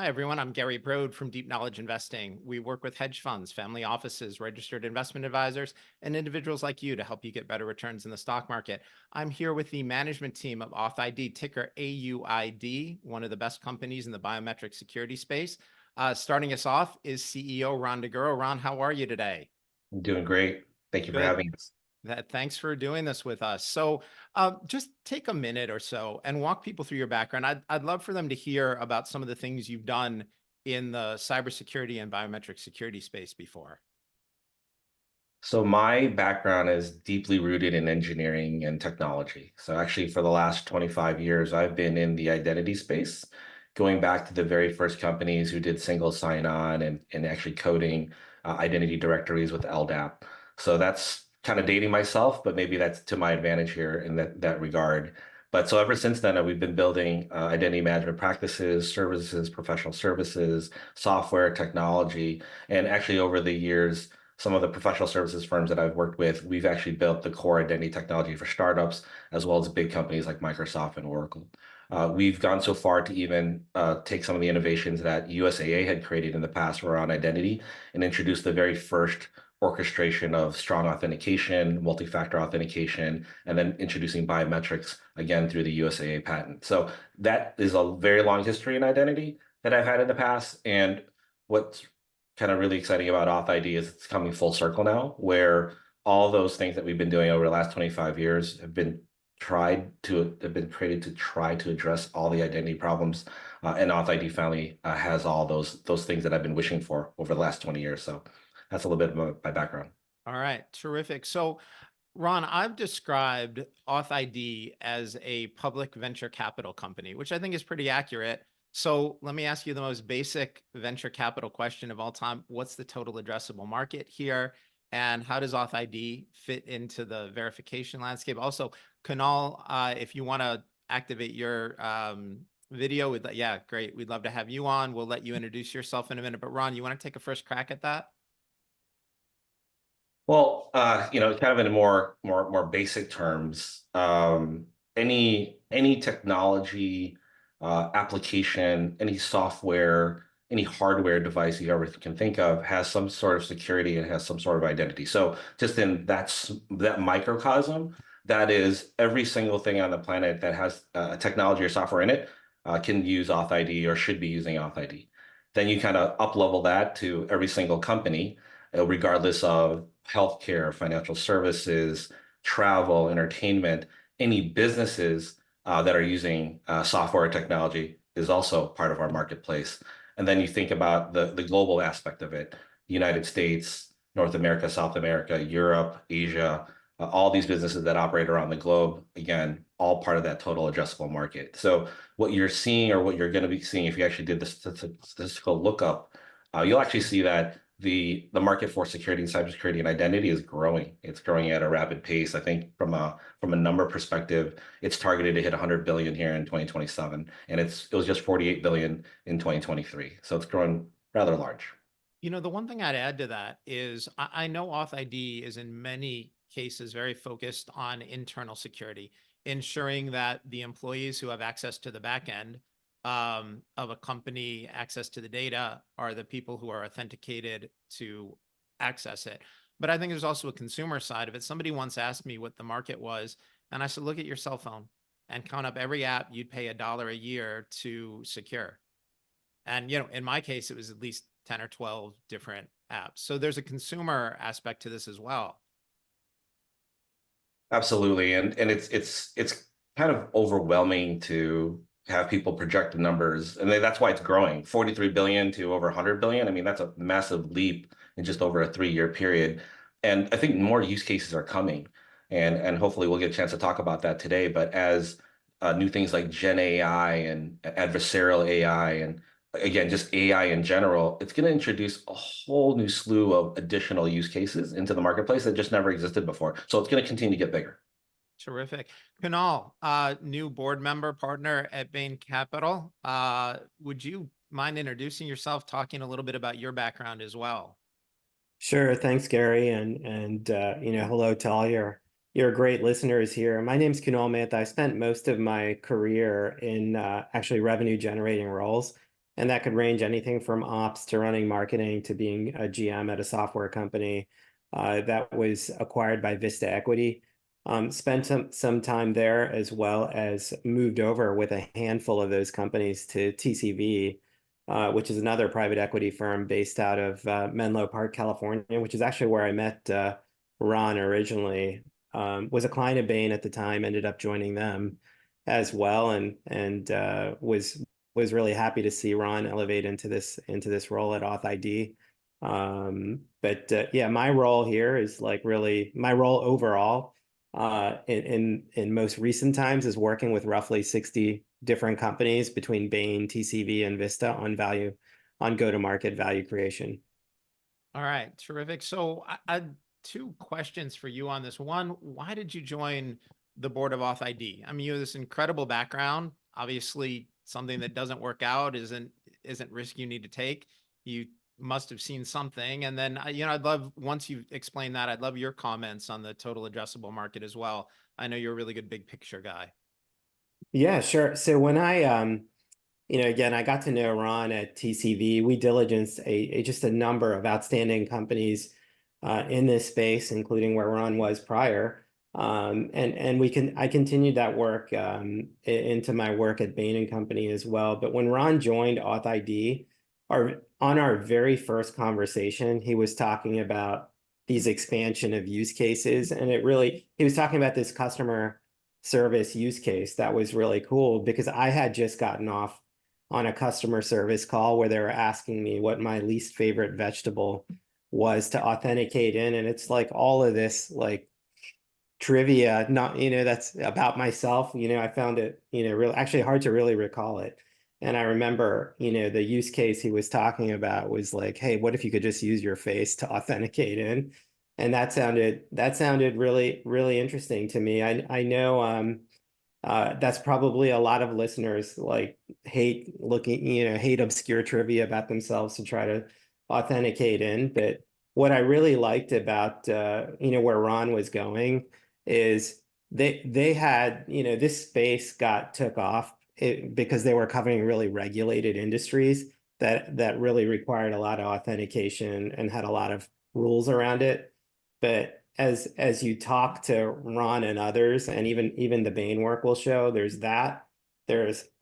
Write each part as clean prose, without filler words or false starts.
Hi, everyone. I'm Gary Brode from Deep Knowledge Investing. We work with hedge funds, family offices, registered investment advisors, and individuals like you to help you get better returns in the stock market. I'm here with the management team of AuthID, ticker AUID, one of the best companies in the biometric security space. Starting us off is CEO Rhon Daguro. Rhon, how are you today? I'm doing great. Thank you for Good. having us. Thanks for doing this with us. So, just take a minute or so and walk people through your background. I'd love for them to hear about some of the things you've done in the cybersecurity and biometric security space before. So my background is deeply rooted in engineering and technology. So actually for the last 25 years, I've been in the identity space, going back to the very first companies who did single sign-on and actually coding identity directories with LDAP. So that's kind of dating myself, but maybe that's to my advantage here in that regard. But so ever since then, we've been building identity management practices, services, professional services, software, technology, and actually over the years, some of the professional services firms that I've worked with, we've actually built the core identity technology for startups, as well as big companies like Microsoft and Oracle. We've gone so far to even take some of the innovations that USAA had created in the past around identity and introduce the very first orchestration of strong authentication, multi-factor authentication, and then introducing biometrics again through the USAA patent. So that is a very long history in identity that I've had in the past. And what's kind of really exciting about AuthID is it's coming full circle now, where all those things that we've been doing over the last 25 years have been created to try to address all the identity problems. And AuthID finally has all those things that I've been wishing for over the last 20 years. So that's a little bit of my background. All right, terrific. So, Ron, I've described AuthID as a public venture capital company, which I think is pretty accurate. So let me ask you the most basic venture capital question of all time. What's the total addressable market here? And how does AuthID fit into the verification landscape? Also, Kunal, if you want to activate your video, yeah, great. We'd love to have you on. We'll let you introduce yourself in a minute. But Ron, you want to take a first crack at that? Well, kind of in more basic terms, any technology, application, any software, any hardware device you ever can think of has some sort of security and has some sort of identity. So just in that microcosm, that is every single thing on the planet that has technology or software in it can use AuthID or should be using AuthID. Then you kind of up level that to every single company, regardless of healthcare, financial services, travel, entertainment, any businesses that are using software or technology is also part of our marketplace. And then you think about the global aspect of it, the United States, North America, South America, Europe, Asia, all these businesses that operate around the globe, again, all part of that total addressable market. So what you're seeing or what you're going to be seeing if you actually did the statistical lookup, you'll actually see that the market for security and cybersecurity and identity is growing. It's growing at a rapid pace. I think from a number perspective, it's targeted to hit 100 billion here in 2027, and it was just 48 billion in 2023. So it's growing rather large. You know, the one thing I'd add to that is I know AuthID is in many cases very focused on internal security, ensuring that the employees who have access to the back end of a company, access to the data, are the people who are authenticated to access it. But I think there's also a consumer side of it. Somebody once asked me what the market was, and I said, look at your cell phone and count up every app you'd pay $1 a year to secure. And, you know, in my case, it was at least 10 or 12 different apps. So there's a consumer aspect to this as well. Absolutely, and it's kind of overwhelming to have people project the numbers, and that's why it's growing 43 billion to over 100 billion. I mean, that's a massive leap in just over a 3-year period, and I think more use cases are coming, and hopefully we'll get a chance to talk about that today. But as new things like Gen AI and adversarial AI, and again just AI in general, it's going to introduce a whole new slew of additional use cases into the marketplace that just never existed before. So it's going to continue to get bigger. Terrific. Kunal, new board member partner at Bain Capital. Would you mind introducing yourself, talking a little bit about your background as well? Sure. Thanks, Gary. And hello to all your great listeners here. My name's Kunal Mehta. I spent most of my career in actually revenue generating roles. And that could range anything from ops to running marketing to being a GM at a software company that was acquired by Vista Equity. Spent some time there, as well as moved over with a handful of those companies to TCV, which is another private equity firm based out of Menlo Park, California, which is actually where I met Rhon originally. Was a client of Bain at the time, ended up joining them as well, and was really happy to see Rhon elevate into this role at AuthID. But yeah, my role here is like really my role overall in most recent times is working with roughly 60 different companies between Bain, TCV, and Vista on go-to-market value creation. All right, terrific. So I two questions for you on this. One, why did you join the board of AuthID? I mean, you have this incredible background. Obviously, something that doesn't work out isn't risk you need to take. You must have seen something. And then, I'd love, once you explain that, I'd love your comments on the total addressable market as well. I know you're a really good big picture guy. Yeah, sure. So when I again, I got to know Rhon at TCV. We diligenced just a number of outstanding companies in this space, including where Rhon was prior. And I continued that work into my work at Bain & Company as well. But when Rhon joined AuthID, on our very first conversation, he was talking about these expansion of use cases. And he was talking about this customer service use case that was really cool, because I had just gotten off on a customer service call where they were asking me what my least favorite vegetable was to authenticate in. And it's like all of this like trivia, not, that's about myself. I found it, really actually hard to really recall it. And I remember, the use case he was talking about was like, hey, what if you could just use your face to authenticate in? And that sounded really, really interesting to me. I know that's probably a lot of listeners like hate obscure trivia about themselves to try to authenticate in. But what I really liked about where Rhon was going is they had, this space took off because they were covering really regulated industries that really required a lot of authentication and had a lot of rules around it. But as you talk to Rhon and others, and even the Bain work will show, there's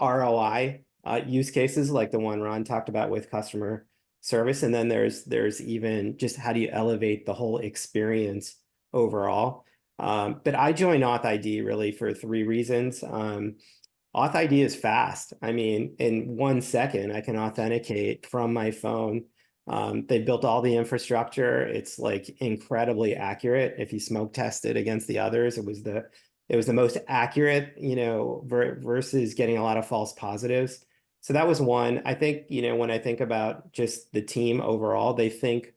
ROI use cases like the one Rhon talked about with customer service, and then there's even just how do you elevate the whole experience overall. But I joined AuthID really for 3 reasons. AuthID is fast. I mean, in 1 second, I can authenticate from my phone. They built all the infrastructure. It's like incredibly accurate. If you smoke test it against the others, it was the most accurate, versus getting a lot of false positives. So that was one. I think, when I think about just the team overall, they think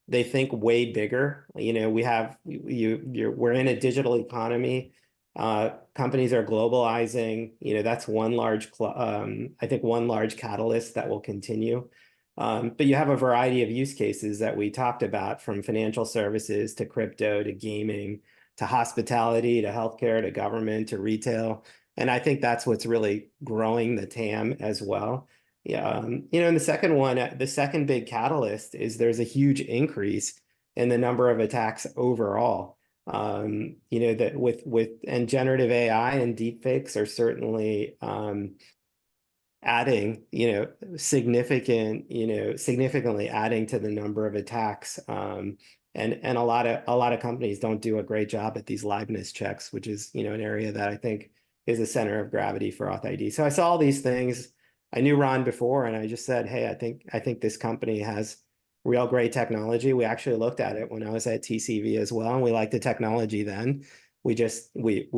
way bigger. We're in a digital economy. Companies are globalizing. That's one large catalyst that will continue. But you have a variety of use cases that we talked about, from financial services to crypto to gaming to hospitality to healthcare to government to retail. And I think that's what's really growing the TAM as well. Yeah. And the second big catalyst is there's a huge increase in the number of attacks overall. That with generative AI and deepfakes are certainly adding, significantly adding to the number of attacks. And a lot of companies don't do a great job at these liveness checks, which is, an area that I think is a center of gravity for AuthID. So I saw all these things. I knew Rhon before, and I just said, hey, I think this company has real great technology. We actually looked at it when I was at TCV as well, and we liked the technology then. We disagreed,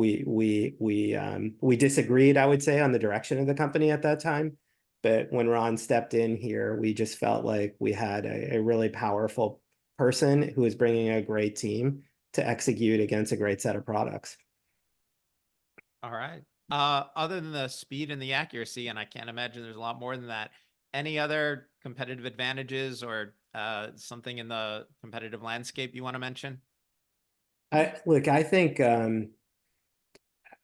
I would say, on the direction of the company at that time. But when Rhon stepped in here, we just felt like we had a really powerful person who was bringing a great team to execute against a great set of products. All right. Other than the speed and the accuracy, and I can't imagine there's a lot more than that, any other competitive advantages or something in the competitive landscape you want to mention? I think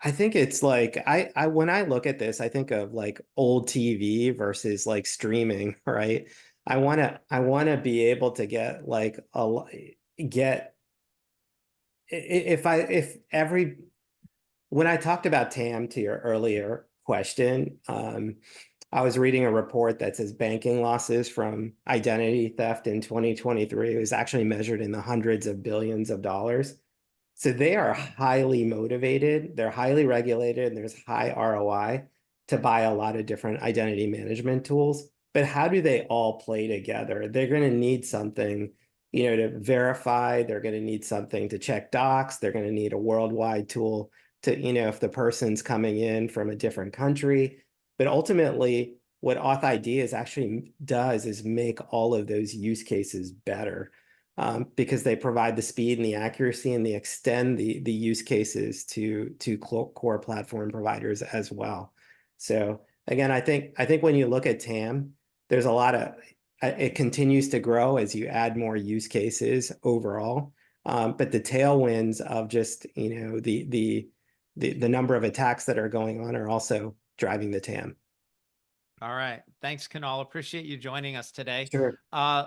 I think it's like I when I look at this, I think of like old TV versus like streaming, right? I wanna be able to get like get if every when I talked about TAM to your earlier question, I was reading a report that says banking losses from identity theft in 2023 was actually measured in the hundreds of billions of dollars. So they are highly motivated, they're highly regulated, and there's high ROI to buy a lot of different identity management tools. But how do they all play together? They're going to need something, to verify. They're going to need something to check docs. They're going to need a worldwide tool to, if the person's coming in from a different country. But ultimately, what AuthID is actually does is make all of those use cases better. Because they provide the speed and the accuracy, and they extend the use cases to core platform providers as well. So again, I think when you look at TAM, there's a lot of it continues to grow as you add more use cases overall. But the tailwinds of just the number of attacks that are going on are also driving the TAM. All right. Thanks, Kunal. Appreciate you joining us today. Sure.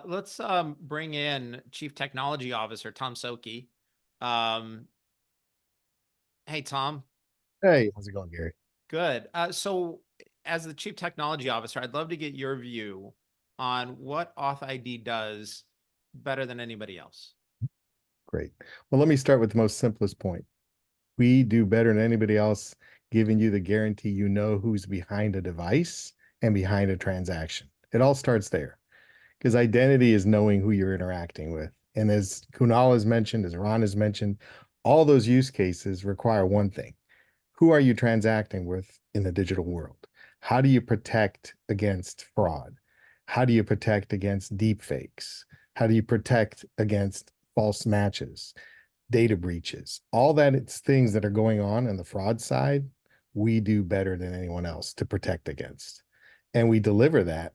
Let's bring in Chief Technology Officer Tom Szoke. Hey, Tom. Hey, how's it going, Gary? Good. So as the Chief Technology Officer, I'd love to get your view on what AuthID does better than anybody else. Great. Well, let me start with the most simplest point. We do better than anybody else, giving you the guarantee you know who's behind a device and behind a transaction. It all starts there, because identity is knowing who you're interacting with. And as Kunal has mentioned, as Rhon has mentioned, all those use cases require one thing. Who are you transacting with in the digital world? How do you protect against fraud? How do you protect against deep fakes? How do you protect against false matches, data breaches? All that, it's things that are going on the fraud side, we do better than anyone else to protect against. And we deliver that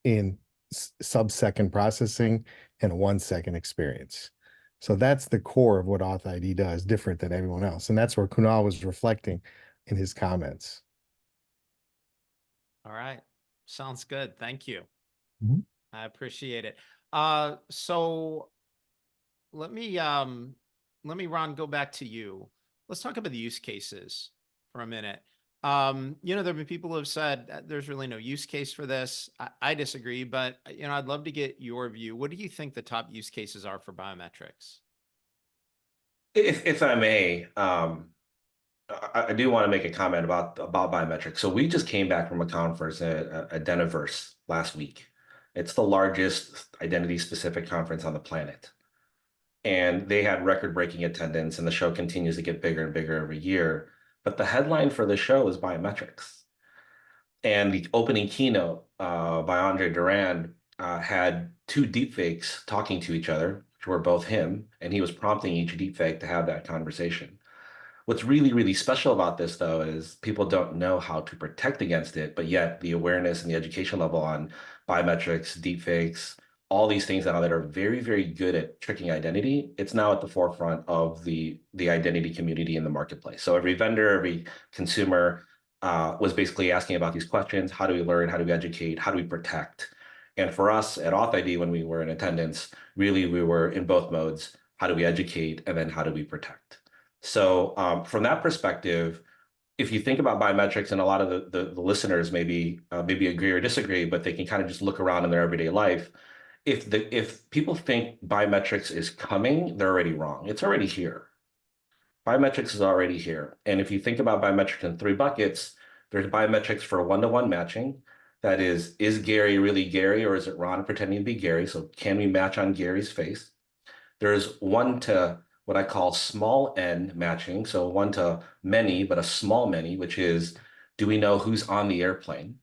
in sub-second processing and a 1-second experience. So that's the core of what AuthID does, different than everyone else. And that's where Kunal was reflecting in his comments. All right. Sounds good. Thank you. Mhm. I appreciate it. So let me, Ron, go back to you. Let's talk about the use cases for a minute. There have been people who have said there's really no use case for this. I disagree, but I'd love to get your view. What do you think the top use cases are for biometrics? If I may, I do want to make a comment about biometrics. So we just came back from a conference at Deniverse last week. It's the largest identity-specific conference on the planet. And they had record-breaking attendance, and the show continues to get bigger and bigger every year. But the headline for the show is biometrics. And the opening keynote by Andre Durand had two deepfakes talking to each other, which were both him, and he was prompting each deepfake to have that conversation. What's really, really special about this, though, is people don't know how to protect against it, but yet the awareness and the education level on biometrics, deepfakes, all these things now that are very, very good at tricking identity, it's now at the forefront of the identity community in the marketplace. So every vendor, every consumer was basically asking about these questions. How do we learn? How do we educate? How do we protect? And for us at AuthID, when we were in attendance, really we were in both modes. How do we educate? And then how do we protect? So from that perspective, if you think about biometrics, and a lot of the listeners maybe agree or disagree, but they can kind of just look around in their everyday life. If people think biometrics is coming, they're already wrong. It's already here. Biometrics is already here. And if you think about biometrics in 3 buckets, there's biometrics for one-to-one matching. That is Gary really Gary, or is it Rhon pretending to be Gary? So can we match on Gary's face? There's one to what I call small n matching. So one to many, but a small many, which is, do we know who's on the airplane?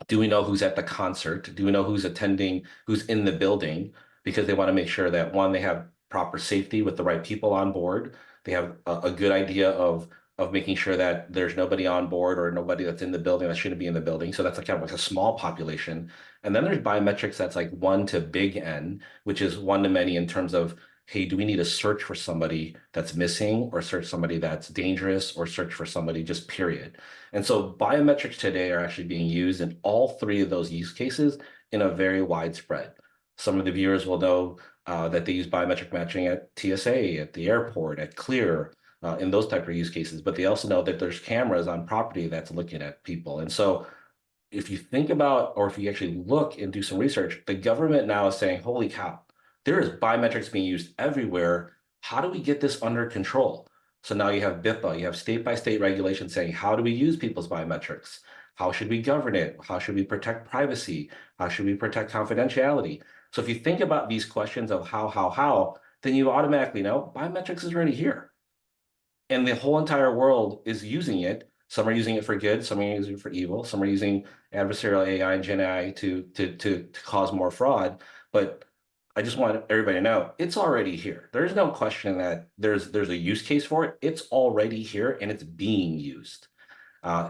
Do we know who's at the concert? Do we know who's attending, who's in the building? Because they want to make sure that, one, they have proper safety with the right people on board. They have a good idea of making sure that there's nobody on board or nobody that's in the building that shouldn't be in the building. So that's kind of like a small population. And then there's biometrics that's like 1 to big N, which is 1 to many in terms of hey, do we need to search for somebody that's missing, or search somebody that's dangerous, or search for somebody just period? And so biometrics today are actually being used in all three of those use cases in a very widespread. Some of the viewers will know that they use biometric matching at TSA, at the airport, at Clear, in those type of use cases, but they also know that there's cameras on property that's looking at people. And so if you think about, or if you actually look and do some research, the government now is saying, holy cow, there is biometrics being used everywhere. How do we get this under control? So now you have BIPA, you have state-by-state regulations saying, how do we use people's biometrics? How should we govern it? How should we protect privacy? How should we protect confidentiality? So if you think about these questions of how, then you automatically know biometrics is already here. And the whole entire world is using it. Some are using it for good, some are using it for evil, some are using adversarial AI and Gen AI to cause more fraud. But I just want everybody to know it's already here. There's no question that there's a use case for it. It's already here and it's being used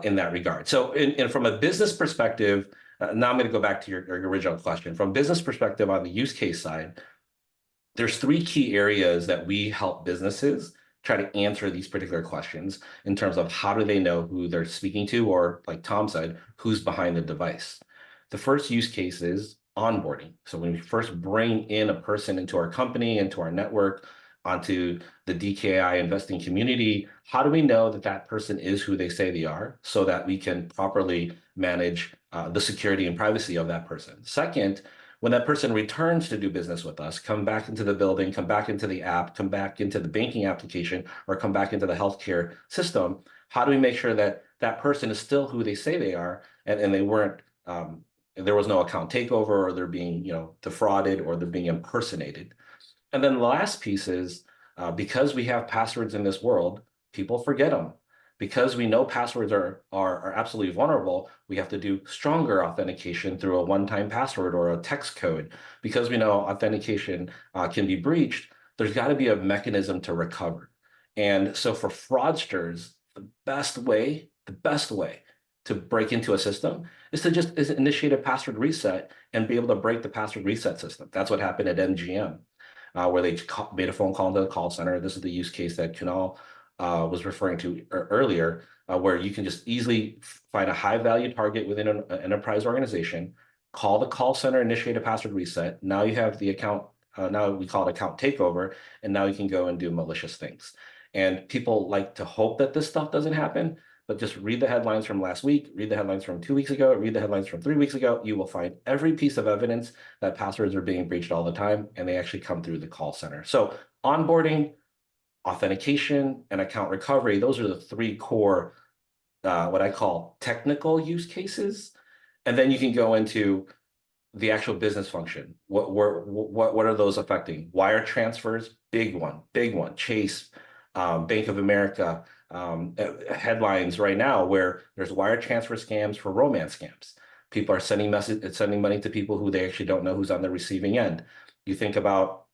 in that regard. So and from a business perspective, now I'm going to go back to your original question. From a business perspective on the use case side, there's three key areas that we help businesses try to answer these particular questions in terms of how do they know who they're speaking to, or like Tom said, who's behind the device. The first use case is onboarding. So when we first bring in a person into our company, into our network, onto the DKI investing community, how do we know that that person is who they say they are, so that we can properly manage the security and privacy of that person? Second, when that person returns to do business with us, come back into the building, come back into the app, come back into the banking application, or come back into the healthcare system, how do we make sure that that person is still who they say they are, and they weren't, there was no account takeover, or they're being, defrauded, or they're being impersonated? And then the last piece is, because we have passwords in this world, people forget them. Because we know passwords are absolutely vulnerable, we have to do stronger authentication through a one-time password or a text code. Because we know authentication can be breached, there's got to be a mechanism to recover. And so for fraudsters, the best way to break into a system is to just initiate a password reset and be able to break the password reset system. That's what happened at MGM, where they made a phone call into the call center. This is the use case that Kunal was referring to earlier, where you can just easily find a high-value target within an enterprise organization, call the call center, initiate a password reset. Now you have the account, now we call it account takeover, and now you can go and do malicious things. And people like to hope that this stuff doesn't happen, but just read the headlines from last week, read the headlines from 2 weeks ago, read the headlines from 3 weeks ago. You will find every piece of evidence that passwords are being breached all the time, and they actually come through the call center. So onboarding, authentication, and account recovery, those are the three core, what I call technical use cases. And then you can go into the actual business function. What are those affecting? Wire transfers, big one. Chase, Bank of America, headlines right now where there's wire transfer scams for romance scams. People are sending money to people who they actually don't know who's on the receiving end. You think about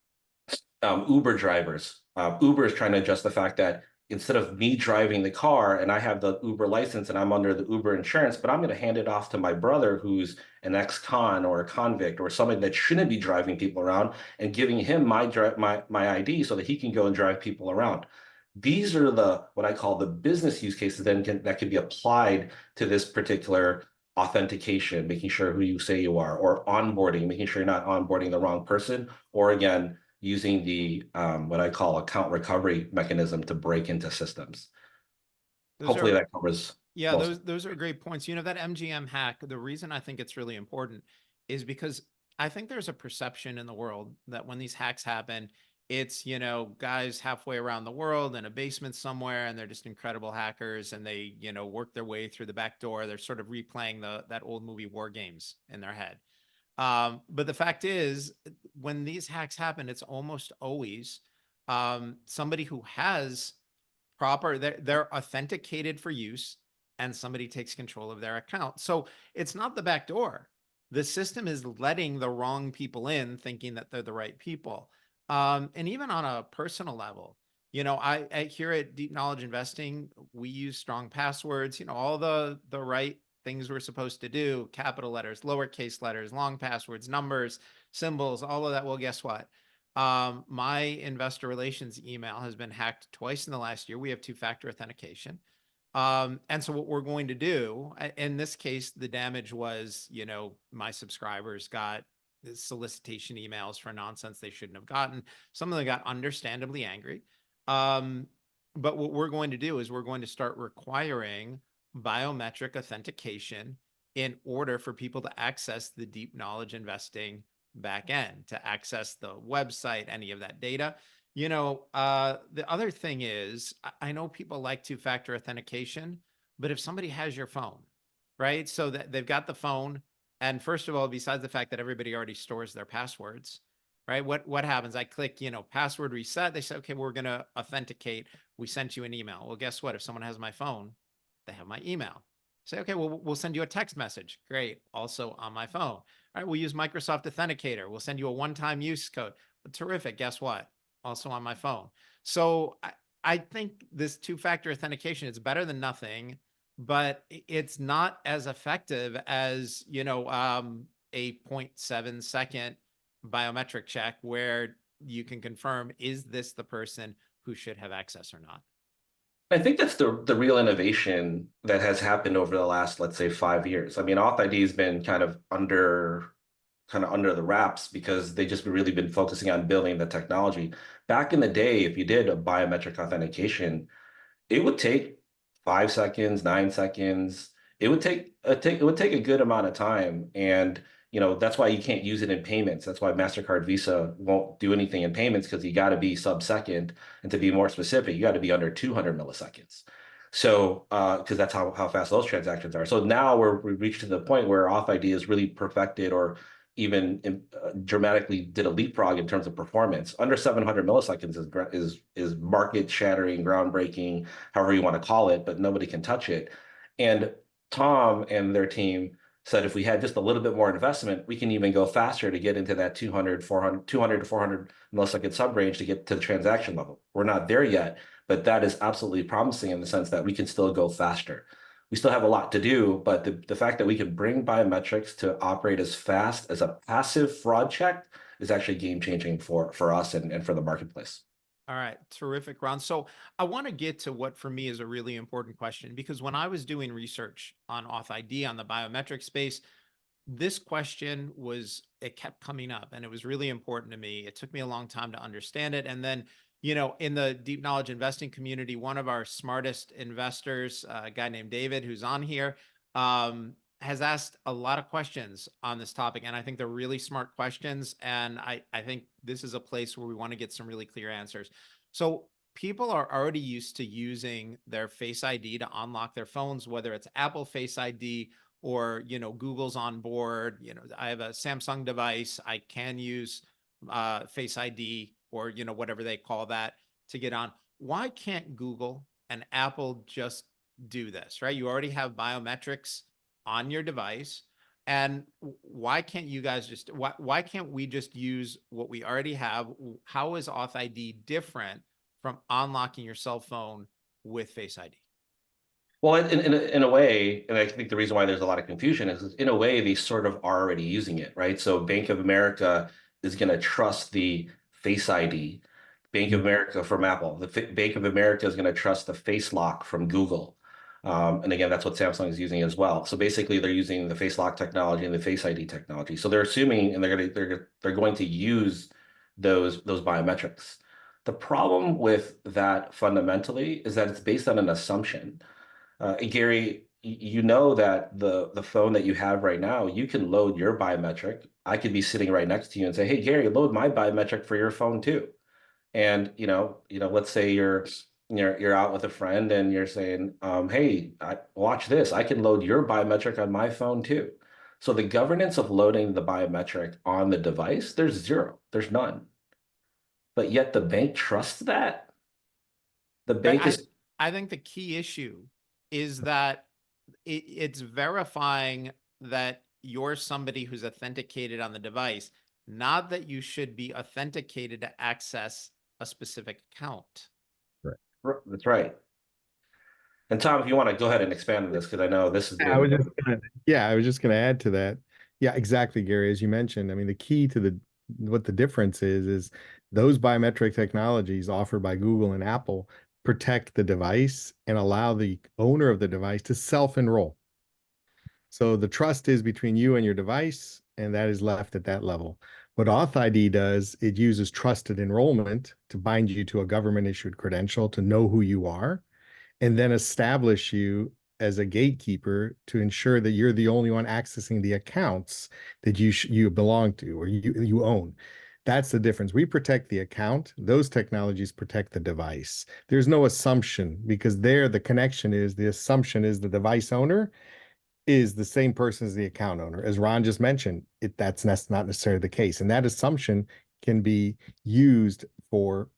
Uber drivers. Uber is trying to adjust the fact that instead of me driving the car and I have the Uber license and I'm under the Uber insurance, but I'm going to hand it off to my brother who's an ex-con or a convict or somebody that shouldn't be driving people around, and giving him my ID so that he can go and drive people around. These are what I call the business use cases that can be applied to this particular authentication, making sure who you say you are, or onboarding, making sure you're not onboarding the wrong person, or again, using the what I call account recovery mechanism to break into systems. Hopefully that covers. Yeah, those are great points. That MGM hack, the reason I think it's really important is because I think there's a perception in the world that when these hacks happen, it's, guys halfway around the world in a basement somewhere, and they're just incredible hackers, and they, work their way through the back door. They're sort of replaying that old movie War Games in their head. But the fact is, when these hacks happen, it's almost always somebody who has they're authenticated for use, and somebody takes control of their account. So it's not the back door. The system is letting the wrong people in, thinking that they're the right people. And even on a personal level, I here at Deep Knowledge Investing, we use strong passwords, all the right things we're supposed to do: capital letters, lowercase letters, long passwords, numbers, symbols, all of that. Well, guess what? My investor relations email has been hacked twice in the last year. We have two-factor authentication. And so what we're going to do, in this case, the damage was, my subscribers got solicitation emails for nonsense they shouldn't have gotten. Some of them got understandably angry. But what we're going to do is we're going to start requiring biometric authentication in order for people to access the deep knowledge investing back end, to access the website, any of that data. The other thing is, I know people like two-factor authentication, but if somebody has your phone, right? So that they've got the phone, and first of all, besides the fact that everybody already stores their passwords, right? What happens? I click, password reset. They say, okay, we're going to authenticate. We sent you an email. Well, guess what? If someone has my phone, they have my email. Say, okay, well, we'll send you a text message. Great. Also on my phone. All right, we'll use Microsoft Authenticator. We'll send you a one-time use code. Terrific. Guess what? Also on my phone. So I think this two-factor authentication is better than nothing, but it's not as effective as, a 0.7 second biometric check where you can confirm, is this the person who should have access or not? I think that's the real innovation that has happened over the last, let's say, 5 years. I mean, AuthID has been kind of under the wraps because they just really been focusing on building the technology. Back in the day, if you did a biometric authentication, it would take 5 seconds, 9 seconds. It would take a good amount of time, and that's why you can't use it in payments. That's why MasterCard, Visa won't do anything in payments, because you got to be sub-second, and to be more specific, you got to be under 200 milliseconds. So, because that's how fast those transactions are. So now we've reached to the point where AuthID is really perfected, or even dramatically did a leapfrog in terms of performance. Under 700 milliseconds is market-shattering, groundbreaking, however you want to call it, but nobody can touch it. And Tom and their team said, if we had just a little bit more investment, we can even go faster to get into that 200 to 400 millisecond sub-range to get to the transaction level. We're not there yet, but that is absolutely promising in the sense that we can still go faster. We still have a lot to do, but the fact that we can bring biometrics to operate as fast as a passive fraud check is actually game-changing for us and for the marketplace. All right, terrific, Rhon. So I want to get to what for me is a really important question, because when I was doing research on AuthID, on the biometric space, this question it kept coming up, and it was really important to me. It took me a long time to understand it. And then, in the deep knowledge investing community, one of our smartest investors, a guy named David, who's on here, has asked a lot of questions on this topic. And I think they're really smart questions. And I think this is a place where we want to get some really clear answers. So people are already used to using their Face ID to unlock their phones, whether it's Apple Face ID or, Google's on board. I have a Samsung device. I can use Face ID or, whatever they call that to get on. Why can't Google and Apple just do this, right? You already have biometrics on your device. And why can't you guys why can't we just use what we already have? How is AuthID different from unlocking your cell phone with Face ID? Well, in a way, and I think the reason why there's a lot of confusion is in a way, they sort of are already using it, right? So Bank of America is going to trust the Face ID. Bank of America from Apple. Bank of America is going to trust the Face Lock from Google. And again, that's what Samsung is using as well. So basically, they're using the Face Lock technology and the Face ID technology. So they're assuming, and they're going to use those biometrics. The problem with that fundamentally is that it's based on an assumption. Gary, you know that the phone that you have right now, you can load your biometric. I could be sitting right next to you and say, "Hey, Gary, load my biometric for your phone too." And let's say you're out with a friend and you're saying, "Hey, watch this. I can load your biometric on my phone too." So the governance of loading the biometric on the device, there's zero. There's none. But yet the bank trusts that. The bank is. I think the key issue is that it's verifying that you're somebody who's authenticated on the device, not that you should be authenticated to access a specific account. Right. That's right. And Tom, if you want to go ahead and expand on this, because I know this is. I was just going to add to that. Yeah, exactly, Gary. As you mentioned, I mean, the key to what the difference is Those biometric technologies offered by Google and Apple protect the device and allow the owner of the device to self-enroll. So the trust is between you and your device, and that is left at that level. What AuthID does, it uses trusted enrollment to bind you to a government-issued credential to know who you are, and then establish you as a gatekeeper to ensure that you're the only one accessing the accounts that you belong to or you own. That's the difference. We protect the account. Those technologies protect the device. There's no assumption because there the connection is, the assumption is the device owner is the same person as the account owner. As Rhon just mentioned, that's not necessarily the case. And that assumption can be used for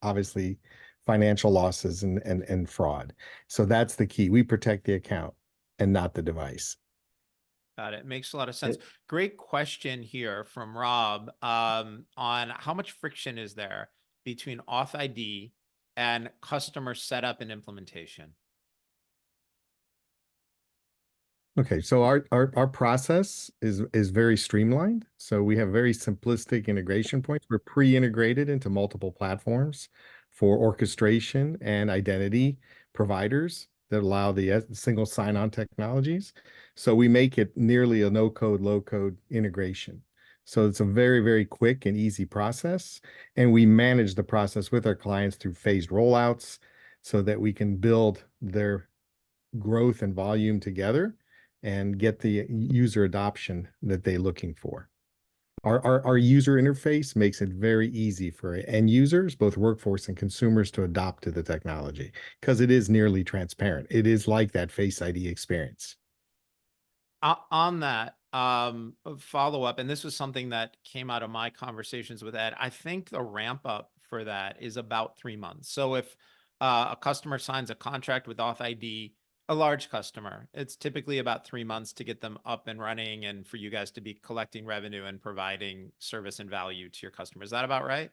obviously financial losses and fraud. So that's the key. We protect the account and not the device. Got it. Makes a lot of sense. Great question here from Rob on how much friction is there between AuthID and customer setup and implementation? Okay, so our process is very streamlined. So we have very simplistic integration points. We're pre-integrated into multiple platforms for orchestration and identity providers that allow the single sign-on technologies. So we make it nearly a no-code, low-code integration. So it's a very, very quick and easy process. And we manage the process with our clients through phased rollouts so that we can build their growth and volume together and get the user adoption that they're looking for. Our user interface makes it very easy for end users, both workforce and consumers, to adopt to the technology because it is nearly transparent. It is like that Face ID experience. On that follow up, and this was something that came out of my conversations with Ed, I think the ramp up for that is about 3 months. So if a customer signs a contract with AuthID, a large customer, it's typically about 3 months to get them up and running and for you guys to be collecting revenue and providing service and value to your customers. Is that about right?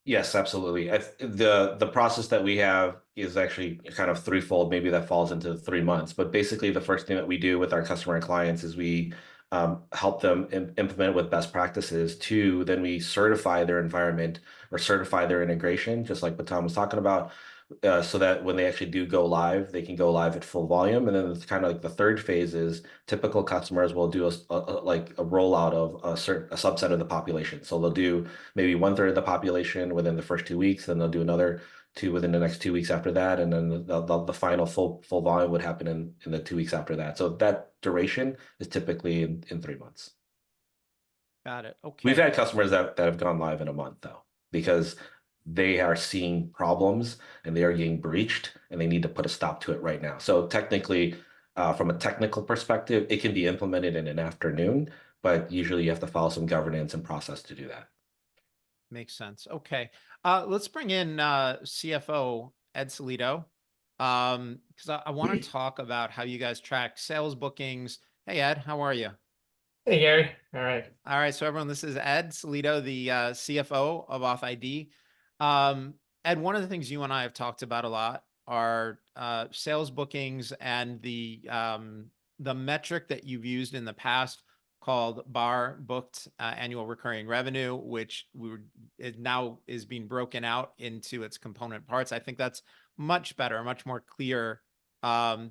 Yes, absolutely. The process that we have is actually kind of threefold. Maybe that falls into 3 months. But basically, the first thing that we do with our customer and clients is we help them implement with best practices. 2, then we certify their environment or certify their integration, just like what Tom was talking about, so that when they actually do go live, they can go live at full volume. And then it's kind of like the third phase is typical customers will do like a rollout of a subset of the population. So they'll do maybe 1/3 of the population within the first 2 weeks, then they'll do another 2 within the next 2 weeks after that, and then the final full volume would happen in the 2 weeks after that. So that duration is typically in 3 months. Got it. Okay. We've had customers that have gone live in a month though, because they are seeing problems and they are getting breached and they need to put a stop to it right now. So technically, from a technical perspective, it can be implemented in an afternoon, but usually you have to follow some governance and process to do that. Makes sense. Okay. Let's bring in CFO Ed Sellitto, because I want to talk about how you guys track sales bookings. Hey, Ed, how are you? Hey, Gary. All right. All right. So everyone, this is Ed Sellitto, the CFO of AuthID. Ed, one of the things you and I have talked about a lot are sales bookings and the metric that you've used in the past called BAR, booked annual recurring revenue, which it now is being broken out into its component parts. I think that's much better, much more clear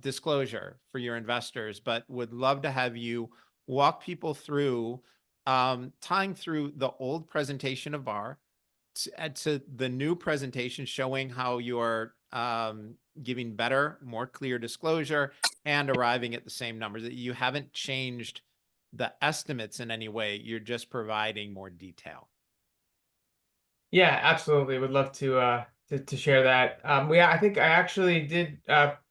disclosure for your investors, but would love to have you walk people through tying through the old presentation of BAR to the new presentation showing how you're giving better, more clear disclosure and arriving at the same numbers, that you haven't changed the estimates in any way. You're just providing more detail. Yeah, absolutely. Would love to share that. I think I actually did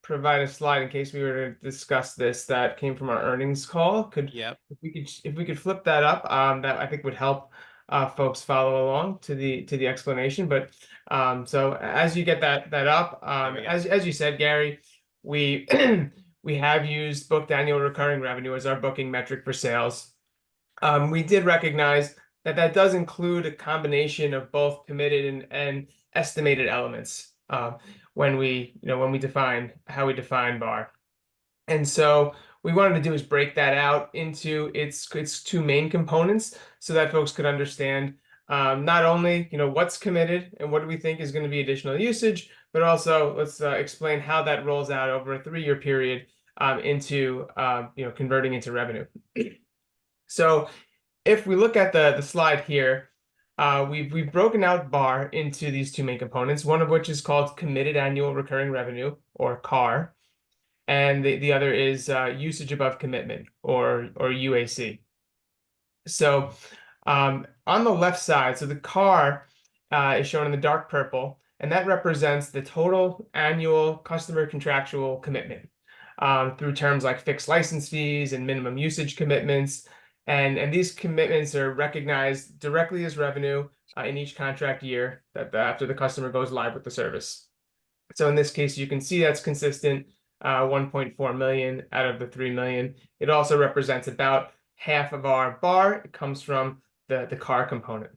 provide a slide in case we were to discuss this that came from our earnings call. Yep. If we could flip that up, that I think would help folks follow along to the explanation. But so as you get that up, as you said, Gary, we we have used booked annual recurring revenue as our booking metric for sales. We did recognize that does include a combination of both committed and estimated elements when we define how we define BAR. And so we wanted to do is break that out into its two main components so that folks could understand not only what's committed and what do we think is going to be additional usage, but also let's explain how that rolls out over a 3-year period into converting into revenue. So if we look at the slide here, we've broken out BAR into these two main components, one of which is called committed annual recurring revenue, or CAR, and the other is usage above commitment, or UAC. So on the left side, so the CAR is shown in the dark purple, and that represents the total annual customer contractual commitment through terms like fixed license fees and minimum usage commitments. And these commitments are recognized directly as revenue in each contract year after the customer goes live with the service. So in this case, you can see that's consistent, 1.4 million out of the 3 million. It also represents about half of our BAR. It comes from the CAR component.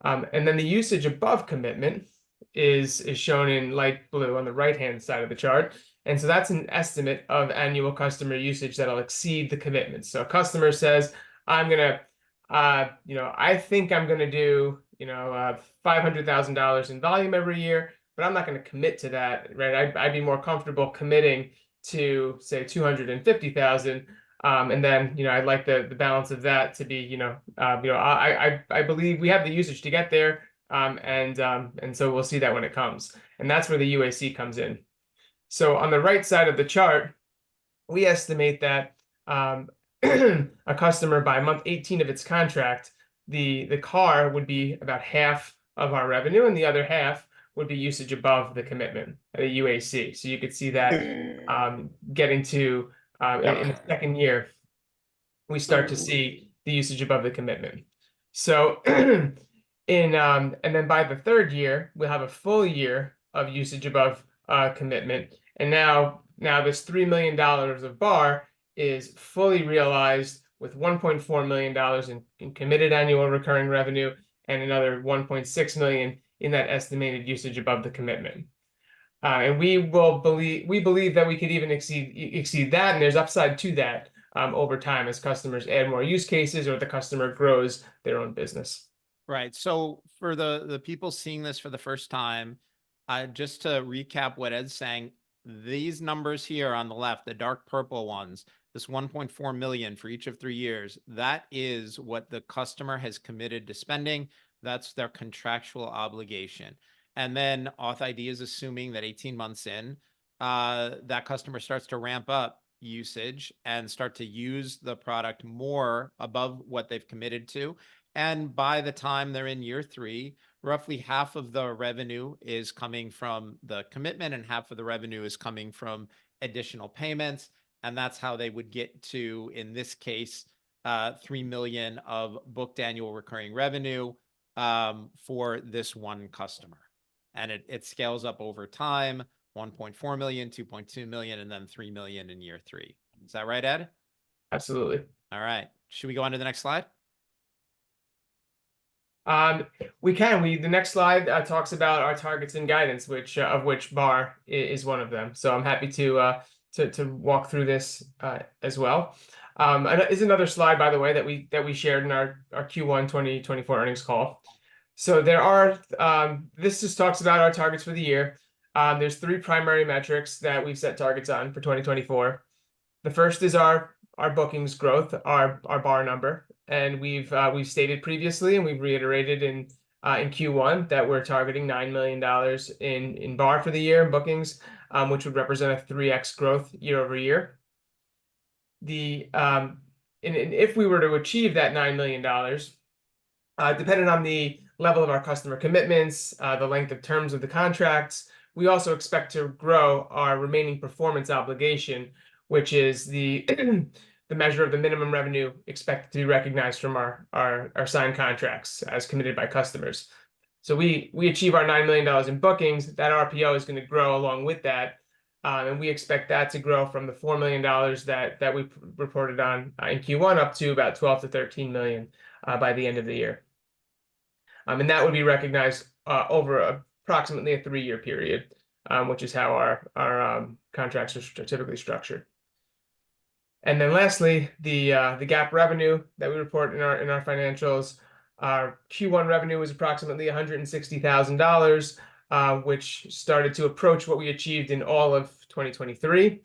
And then the usage above commitment is shown in light blue on the right-hand side of the chart. And so that's an estimate of annual customer usage that'll exceed the commitment. So a customer says, I'm going to, I think I'm going to do, $500,000 in volume every year, but I'm not going to commit to that, right? I'd be more comfortable committing to, say, 250,000. And then, I'd like the balance of that to be, I believe we have the usage to get there. And so we'll see that when it comes. And that's where the UAC comes in. So on the right side of the chart, we estimate that a customer by month 18 of its contract, the CAR would be about half of our revenue, and the other half would be usage above the commitment, the UAC. So you could see that getting to in the second year, we start to see the usage above the commitment. So and then by the third year, we'll have a full year of usage above commitment. And now this $3 million of BAR is fully realized with $1.4 million in committed annual recurring revenue and another $1.6 million in that estimated usage above the commitment. And we believe that we could even exceed that, and there's upside to that over time as customers add more use cases or the customer grows their own business. Right. So for the people seeing this for the first time, just to recap what Ed's saying, these numbers here on the left, the dark purple ones, this 1.4 million for each of 3 years, that is what the customer has committed to spending. That's their contractual obligation. And then AuthID is assuming that 18 months in, that customer starts to ramp up usage and start to use the product more above what they've committed to. And by the time they're in year 3, roughly half of the revenue is coming from the commitment and half of the revenue is coming from additional payments. And that's how they would get to, in this case, 3 million of booked annual recurring revenue for this one customer. And it scales up over time, 1.4 million, 2.2 million, and then 3 million in year 3. Is that right, Ed? Absolutely. All right. Should we go on to the next slide? We can. The next slide talks about our targets and guidance, of which BAR is one of them. So I'm happy to walk through this as well. Is another slide, by the way, that we shared in our Q1 2024 earnings call. So there are this just talks about our targets for the year. There's 3 primary metrics that we've set targets on for 2024. The first is our bookings growth, our BAR number. And we've stated previously, and we've reiterated in Q1 that we're targeting $9 million in BAR for the year in bookings, which would represent a 3x growth year over year. And if we were to achieve that $9 million, depending on the level of our customer commitments, the length of terms of the contracts, we also expect to grow our remaining performance obligation, which is the measure of the minimum revenue expected to be recognized from our signed contracts as committed by customers. So we achieve our $9 million in bookings, that RPO is going to grow along with that. And we expect that to grow from the $4 million that we reported on in Q1 up to about 12 to 13 million by the end of the year. And that would be recognized over approximately a 3-year period, which is how our contracts are typically structured. And then lastly, the GAAP revenue that we report in our financials. Our Q1 revenue was approximately $160,000, which started to approach what we achieved in all of 2023.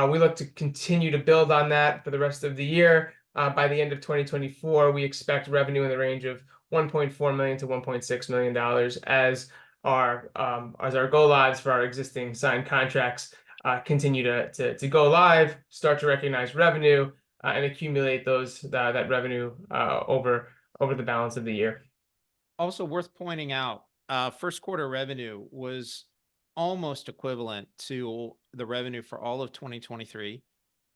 We look to continue to build on that for the rest of the year. By the end of 2024, we expect revenue in the range of $1.4 million to $1.6 million as our go lives for our existing signed contracts continue to go live, start to recognize revenue, and accumulate that revenue over the balance of the year. Also worth pointing out, first quarter revenue was almost equivalent to the revenue for all of 2023.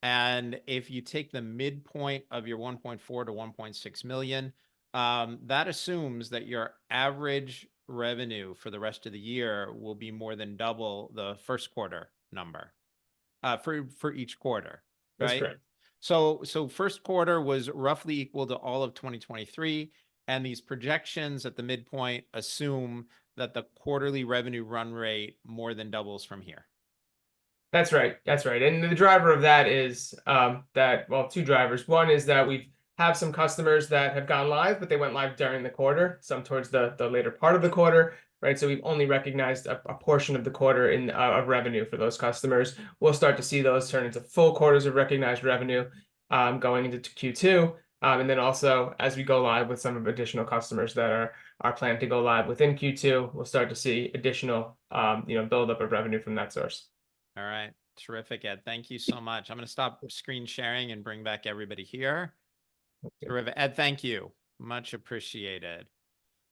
And if you take the midpoint of your 1.4 to 1.6 million, that assumes that your average revenue for the rest of the year will be more than double the first quarter number for each quarter, right? That's correct. So first quarter was roughly equal to all of 2023, and these projections at the midpoint assume that the quarterly revenue run rate more than doubles from here. That's right. That's right. And the driver of that is two drivers. One is that we have some customers that have gone live, but they went live during the quarter, some towards the later part of the quarter, right? So we've only recognized a portion of the quarter of revenue for those customers. We'll start to see those turn into full quarters of recognized revenue going into Q2. And then also, as we go live with some additional customers that are planned to go live within Q2, we'll start to see additional buildup of revenue from that source. All right. Terrific, Ed. Thank you so much. I'm going to stop screen sharing and bring back everybody here. Terrific. Ed, thank you. Much appreciated.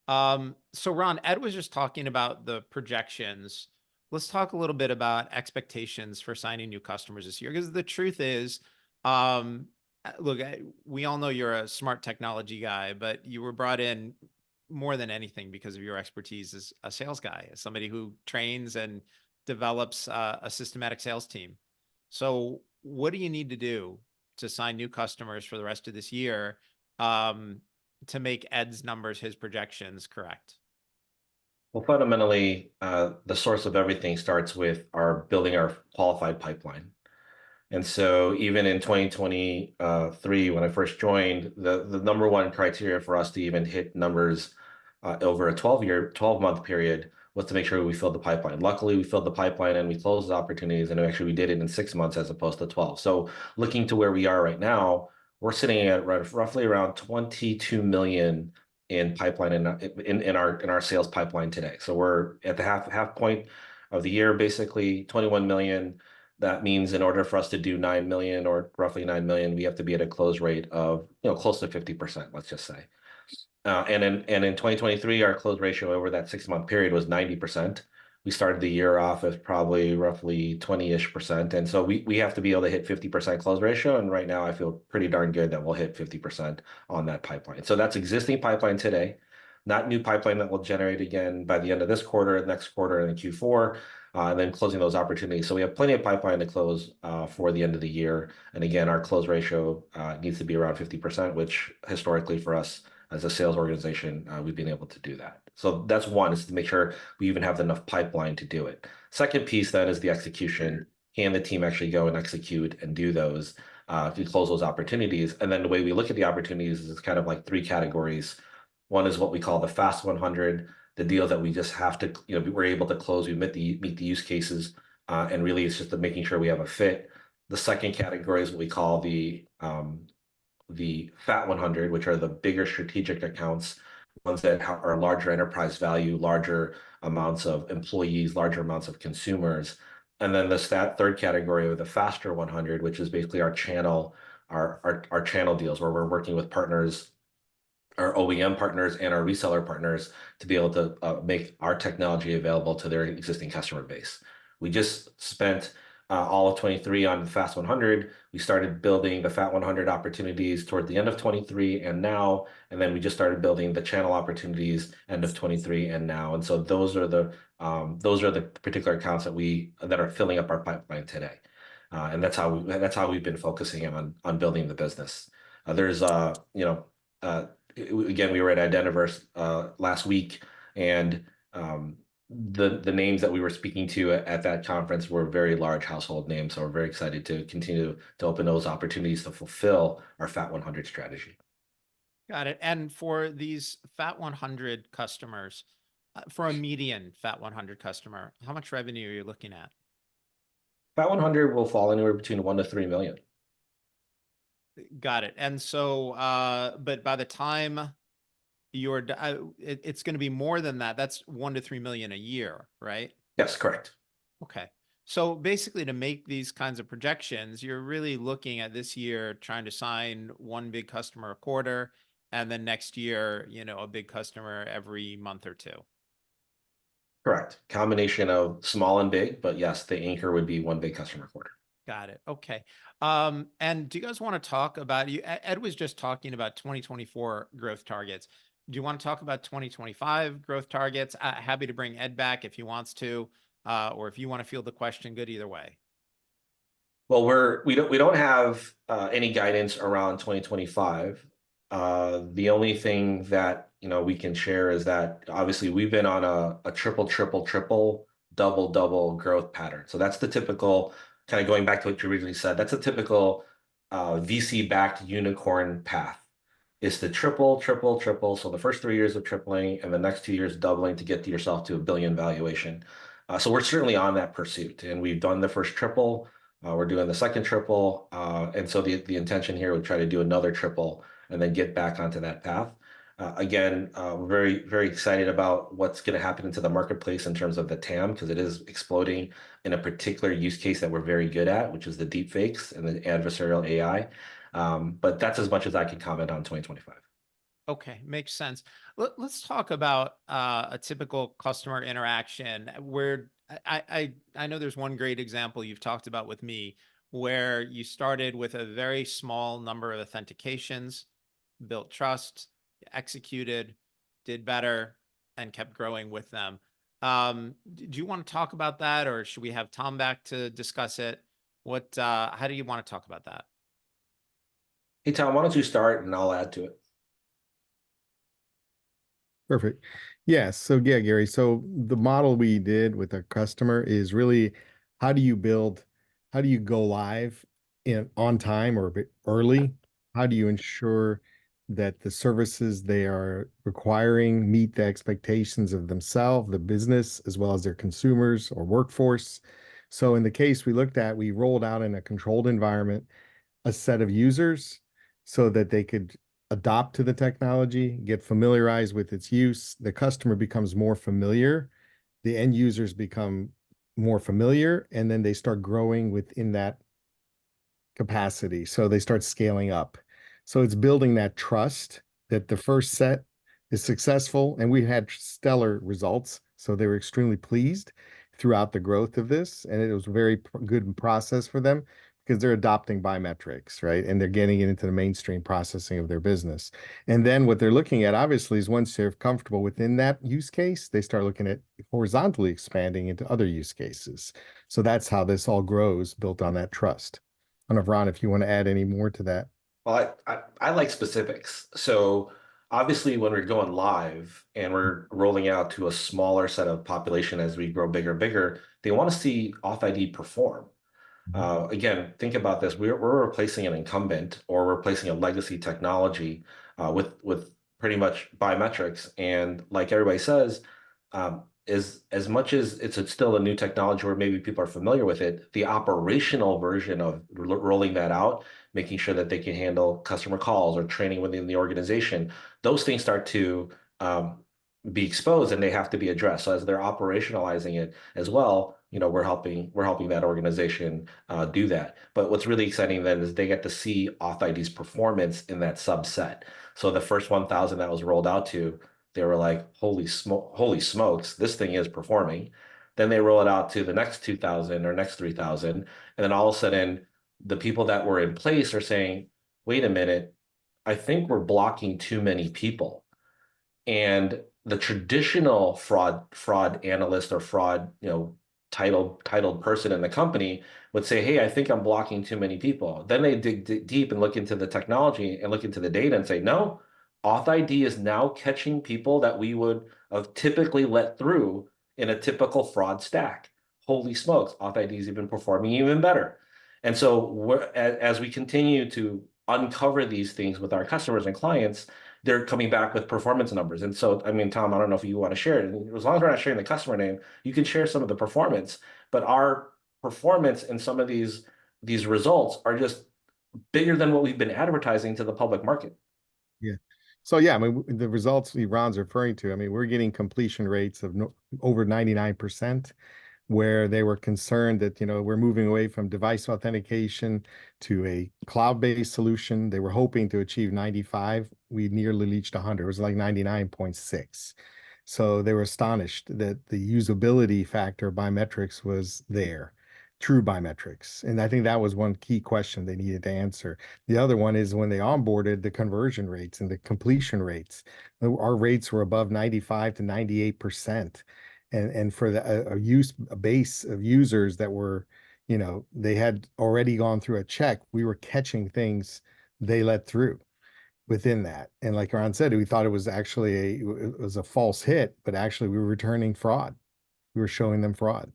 So Rhon, Ed was just talking about the projections. Let's talk a little bit about expectations for signing new customers this year, because the truth is, look, we all know you're a smart technology guy, but you were brought in more than anything because of your expertise as a sales guy, as somebody who trains and develops a systematic sales team. So what do you need to do to sign new customers for the rest of this year to make Ed's numbers, his projections, correct? Well, fundamentally, the source of everything starts with building our qualified pipeline. And so even in 2023, when I first joined, the number one criteria for us to even hit numbers over a 12-month period was to make sure we filled the pipeline. Luckily, we filled the pipeline and we closed the opportunities, and actually we did it in 6 months as opposed to 12. So looking to where we are right now, we're sitting at roughly around 22 million in pipeline in our sales pipeline today. So we're at the half point of the year, basically 21 million. That means in order for us to do 9 million or roughly 9 million, we have to be at a close rate of close to 50%, let's just say. And in 2023, our close ratio over that 6-month period was 90%. We started the year off as probably roughly 20-ish%. And so we have to be able to hit 50% close ratio. And right now I feel pretty darn good that we'll hit 50% on that pipeline. So that's existing pipeline today, not new pipeline that will generate again by the end of this quarter, next quarter, and then Q4, and then closing those opportunities. So we have plenty of pipeline to close for the end of the year. And again, our close ratio needs to be around 50%, which historically for us as a sales organization, we've been able to do that. So that's one, is to make sure we even have enough pipeline to do it. Second piece then is the execution. Can the team actually go and execute and do those to close those opportunities? And then the way we look at the opportunities is kind of like 3 categories. One is what we call the fast 100, the deal that we just have to, we're able to close, we meet the use cases, and really it's just making sure we have a fit. The second category is what we call the FAT 100, which are the bigger strategic accounts, ones that are larger enterprise value, larger amounts of employees, larger amounts of consumers. And then the third category of the faster 100, which is basically our channel, our channel deals, where we're working with partners, our OEM partners and our reseller partners, to be able to make our technology available to their existing customer base. We just spent all of 23 on the Fast 100. We started building the Fat 100 opportunities toward the end of 23 and now, and then we just started building the channel opportunities end of 23 and now. And so those are the particular accounts that are filling up our pipeline today. And that's how we've been focusing on building the business. There's again, we were at Identiverse last week, and the names that we were speaking to at that conference were very large household names. So we're very excited to continue to open those opportunities to fulfill our FAT 100 strategy. Got it. And for these FAT 100 customers, for a median FAT 100 customer, how much revenue are you looking at? FAT 100 will fall anywhere between 1 to 3 million. Got it. And so, but by the time you're, it's going to be more than that. That's 1 to 3 million a year, right? Yes, correct. Okay. So basically to make these kinds of projections, you're really looking at this year, trying to sign one big customer a quarter, and then next year, you know, a big customer every month or two. Correct. Combination of small and big, but yes, the anchor would be one big customer quarter. Got it. Okay. And do you guys want to talk about, Ed was just talking about 2024 growth targets. Do you want to talk about 2025 growth targets? Happy to bring Ed back if he wants to, or if you want to field the question, good either way. Well, we don't have any guidance around 2025. The only thing that we can share is that obviously we've been on a triple, double, double growth pattern. So that's the typical, kind of going back to what you originally said, that's a typical VC-backed unicorn path. Is the triple. So the first 3 years of tripling and the next 2 years doubling to get to yourself to $1 billion valuation. So we're certainly on that pursuit, and we've done the first triple. We're doing the second triple, and so the intention here would try to do another triple and then get back onto that path. Again, we're very, very excited about what's going to happen into the marketplace in terms of the TAM, because it is exploding in a particular use case that we're very good at, which is the deep fakes and the adversarial AI. But that's as much as I can comment on 2025. Okay, makes sense. Let's talk about a typical customer interaction where I know there's one great example you've talked about with me where you started with a very small number of authentications, built trust, executed, did better, and kept growing with them. Do you want to talk about that, or should we have Tom back to discuss it? How do you want to talk about that? Hey, Tom, why don't you start and I'll add to it. Perfect. Yes. So yeah, Gary. So the model we did with a customer is really how do you go live on time or a bit early? How do you ensure that the services they are requiring meet the expectations of themselves, the business, as well as their consumers or workforce? So in the case we looked at, we rolled out in a controlled environment a set of users so that they could adopt to the technology, get familiarized with its use. The customer becomes more familiar, the end users become more familiar, and then they start growing within that capacity. So they start scaling up. So it's building that trust that the first set is successful, and we had stellar results. So they were extremely pleased throughout the growth of this, and it was a very good process for them, because they're adopting biometrics, right? And they're getting it into the mainstream processing of their business. And then what they're looking at, obviously, is once they're comfortable within that use case, they start looking at horizontally expanding into other use cases. So that's how this all grows, built on that trust. I don't know, Rhon, if you want to add any more to that. Well, I like specifics. So obviously when we're going live and we're rolling out to a smaller set of population as we grow bigger and bigger, they want to see AuthID perform. Again, think about this. We're replacing an incumbent or replacing a legacy technology with pretty much biometrics. And like everybody says, is as much as it's still a new technology where maybe people are familiar with it, the operational version of rolling that out, making sure that they can handle customer calls or training within the organization, those things start to be exposed and they have to be addressed. So as they're operationalizing it as well, we're helping that organization do that. But what's really exciting then is they get to see AuthID's performance in that subset. So the first 1,000 that was rolled out to, they were like, holy smokes, this thing is performing. Then they roll it out to the next 2,000 or next 3,000. And then all of a sudden, the people that were in place are saying, wait a minute, I think we're blocking too many people. And the traditional fraud analyst or fraud, titled person in the company would say, hey, I think I'm blocking too many people. Then they dig deep and look into the technology and look into the data and say, no, AuthID is now catching people that we would have typically let through in a typical fraud stack. Holy smokes, AuthID is even performing even better. And so as we continue to uncover these things with our customers and clients, they're coming back with performance numbers. And so, I mean, Tom, I don't know if you want to share it. And as long as we're not sharing the customer name, you can share some of the performance. But our performance in some of these results are just bigger than what we've been advertising to the public market. Yeah. So yeah, I mean, the results Ron's referring to, I mean, we're getting completion rates of over 99%, where they were concerned that, you know, we're moving away from device authentication to a cloud-based solution. They were hoping to achieve 95. We nearly reached 100. It was like 99.6. So they were astonished that the usability factor biometrics was there, true biometrics. And I think that was one key question they needed to answer. The other one is when they onboarded, the conversion rates and the completion rates. Our rates were above 95 to 98%. And for a base of users that were, you know, they had already gone through a check, we were catching things they let through within that. And like Rhon said, we thought it was actually it was a false hit, but actually we were returning fraud. We were showing them fraud.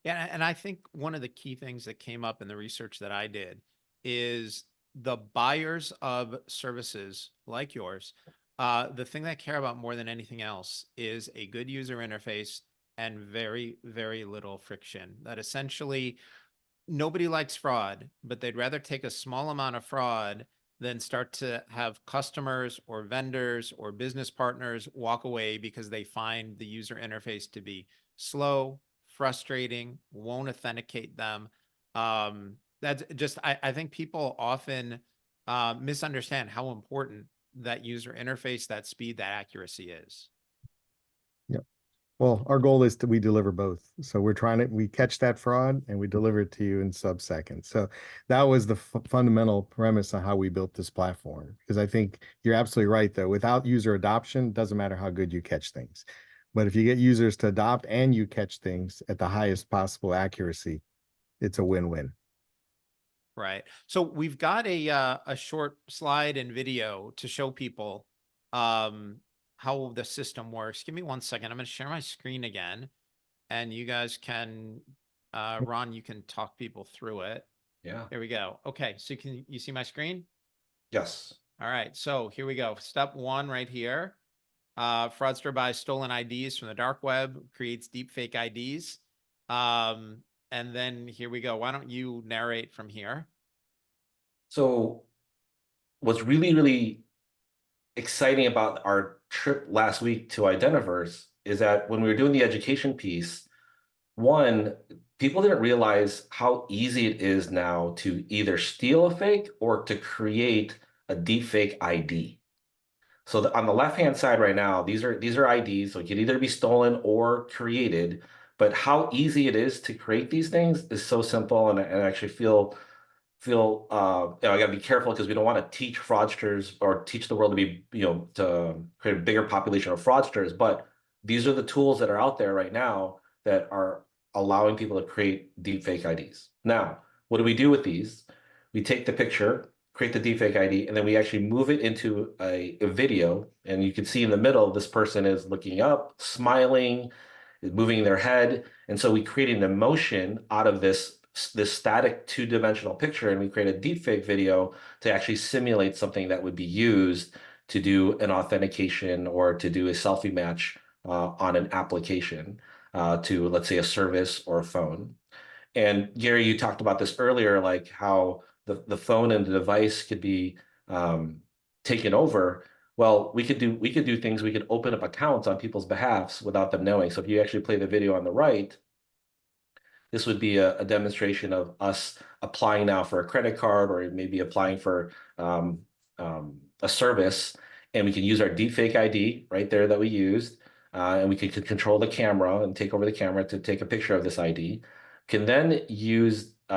Yeah, and I think one of the key things that came up in the research that I did is the buyers of services like yours, the thing they care about more than anything else is a good user interface and very, very little friction. That essentially nobody likes fraud, but they'd rather take a small amount of fraud than start to have customers or vendors or business partners walk away because they find the user interface to be slow, frustrating, won't authenticate them. That's just, I think people often misunderstand how important that user interface, that speed, that accuracy is. Yeah. Well, our goal is we deliver both. So we catch that fraud and we deliver it to you in sub-seconds. So that was the fundamental premise on how we built this platform. Because I think you're absolutely right, though. Without user adoption, doesn't matter how good you catch things. But if you get users to adopt and you catch things at the highest possible accuracy, it's a win-win. Right. So we've got a short slide and video to show people how the system works. Give me 1 second. I'm going to share my screen again, and you guys can, Rhon, you can talk people through it. Yeah. Here we go. Okay. So you see my screen? Yes. All right. So here we go. Step 1 right here. Fraudster buys stolen IDs from the dark web, creates deepfake IDs. And then here we go. Why don't you narrate from here? So what's really, really exciting about our trip last week to Identiverse is that when we were doing the education piece, one, people didn't realize how easy it is now to either steal a fake or to create a deepfake ID. So on the left-hand side right now, these are IDs, so it could either be stolen or created. But how easy it is to create these things is so simple, and I actually feel I got to be careful because we don't want to teach fraudsters or teach the world to be, to create a bigger population of fraudsters. But these are the tools that are out there right now that are allowing people to create deepfake IDs. Now, what do we do with these? We take the picture, create the deepfake ID, and then we actually move it into a video. And you can see in the middle, this person is looking up, smiling, moving their head. And so we create an emotion out of this static two-dimensional picture, and we create a deepfake video to actually simulate something that would be used to do an authentication or to do a selfie match on an application to, let's say, a service or a phone. And Gary, you talked about this earlier, like how the phone and the device could be taken over. Well, we could do things. We could open up accounts on people's behalfs without them knowing. So if you actually play the video on the right, this would be a demonstration of us applying now for a credit card or maybe applying for a service, and we can use our deepfake ID right there that we used, and we could control the camera and take over the camera to take a picture of this ID. Can then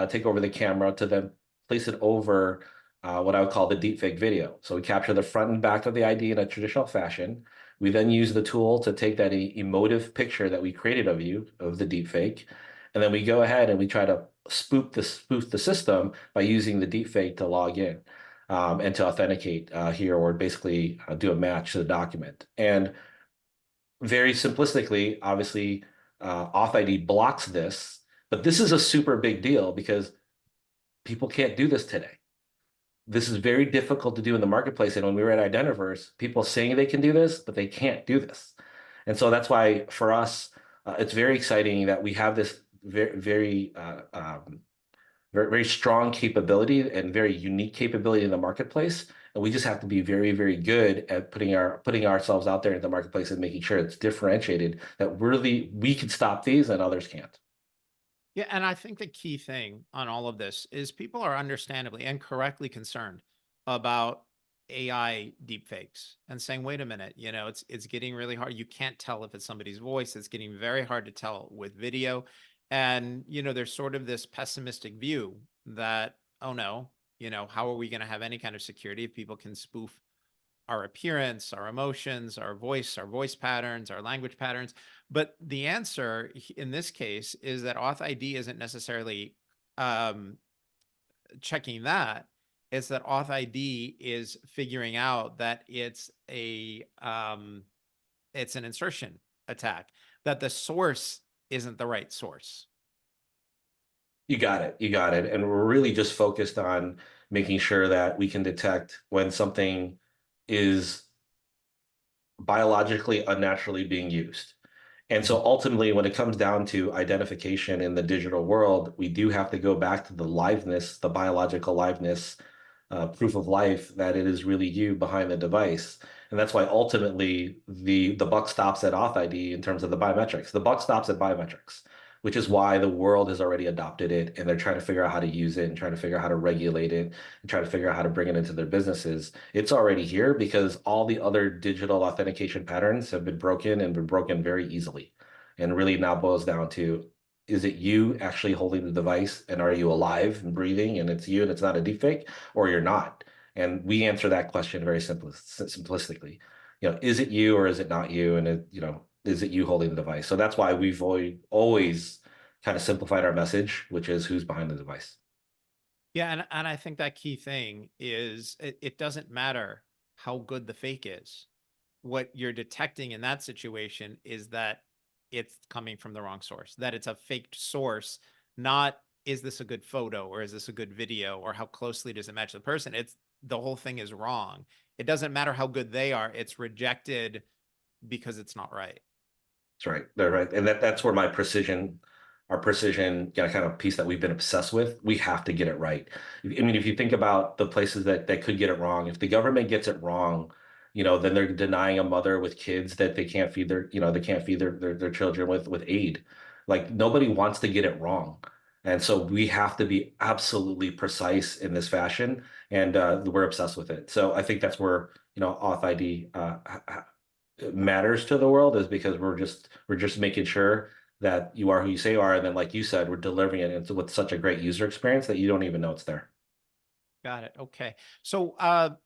take over the camera to then place it over what I would call the deepfake video. So we capture the front and back of the ID in a traditional fashion. We then use the tool to take that emotive picture that we created of the deepfake. And then we go ahead and we try to spoof the system by using the deepfake to log in and to authenticate here, or basically do a match to the document. And very simplistically, obviously, AuthID blocks this, but this is a super big deal because people can't do this today. This is very difficult to do in the marketplace. And when we were at Identiverse, people saying they can do this, but they can't do this. And so that's why for us, it's very exciting that we have this very strong capability and very unique capability in the marketplace. And we just have to be very, very good at putting ourselves out there in the marketplace and making sure it's differentiated, that really we can stop these and others can't. Yeah, and I think the key thing on all of this is people are understandably and correctly concerned about AI deepfakes and saying, wait a minute, you know, it's getting really hard. You can't tell if it's somebody's voice. It's getting very hard to tell with video. And, you know, there's sort of this pessimistic view that, oh no, you know, how are we going to have any kind of security if people can spoof our appearance, our emotions, our voice patterns, our language patterns? But the answer in this case is that AuthID isn't necessarily checking that. It's that AuthID is figuring out that it's an insertion attack, that the source isn't the right source. You got it. You got it. And we're really just focused on making sure that we can detect when something is biologically unnaturally being used. And so ultimately, when it comes down to identification in the digital world, we do have to go back to the liveness, the biological liveness, proof of life that it is really you behind the device. And that's why ultimately the buck stops at AuthID in terms of the biometrics. The buck stops at biometrics, which is why the world has already adopted it, and they're trying to figure out how to use it and trying to figure out how to regulate it and try to figure out how to bring it into their businesses. It's already here because all the other digital authentication patterns have been broken very easily. And really now boils down to, is it you actually holding the device, and are you alive and breathing and it's you and it's not a deepfake, or you're not? And we answer that question very simplistically. You know, is it you or is it not you? And it, you know, is it you holding the device? So that's why we've always kind of simplified our message, which is who's behind the device. Yeah, and I think that key thing is it doesn't matter how good the fake is. What you're detecting in that situation is that it's coming from the wrong source, that it's a faked source, not is this a good photo or is this a good video or how closely does it match the person? It's the whole thing is wrong. It doesn't matter how good they are. It's rejected because it's not right. That's right. They're right. And that's where our precision, kind of piece that we've been obsessed with, we have to get it right. I mean, if you think about the places that could get it wrong, if the government gets it wrong, you know, then they're denying a mother with kids that they can't feed their, you know, they can't feed their children with aid. Like, nobody wants to get it wrong. And so we have to be absolutely precise in this fashion, and we're obsessed with it. So I think that's where, you know, AuthID matters to the world, is because we're just making sure that you are who you say you are, and then, like you said, we're delivering it with such a great user experience that you don't even know it's there. Got it. Okay. So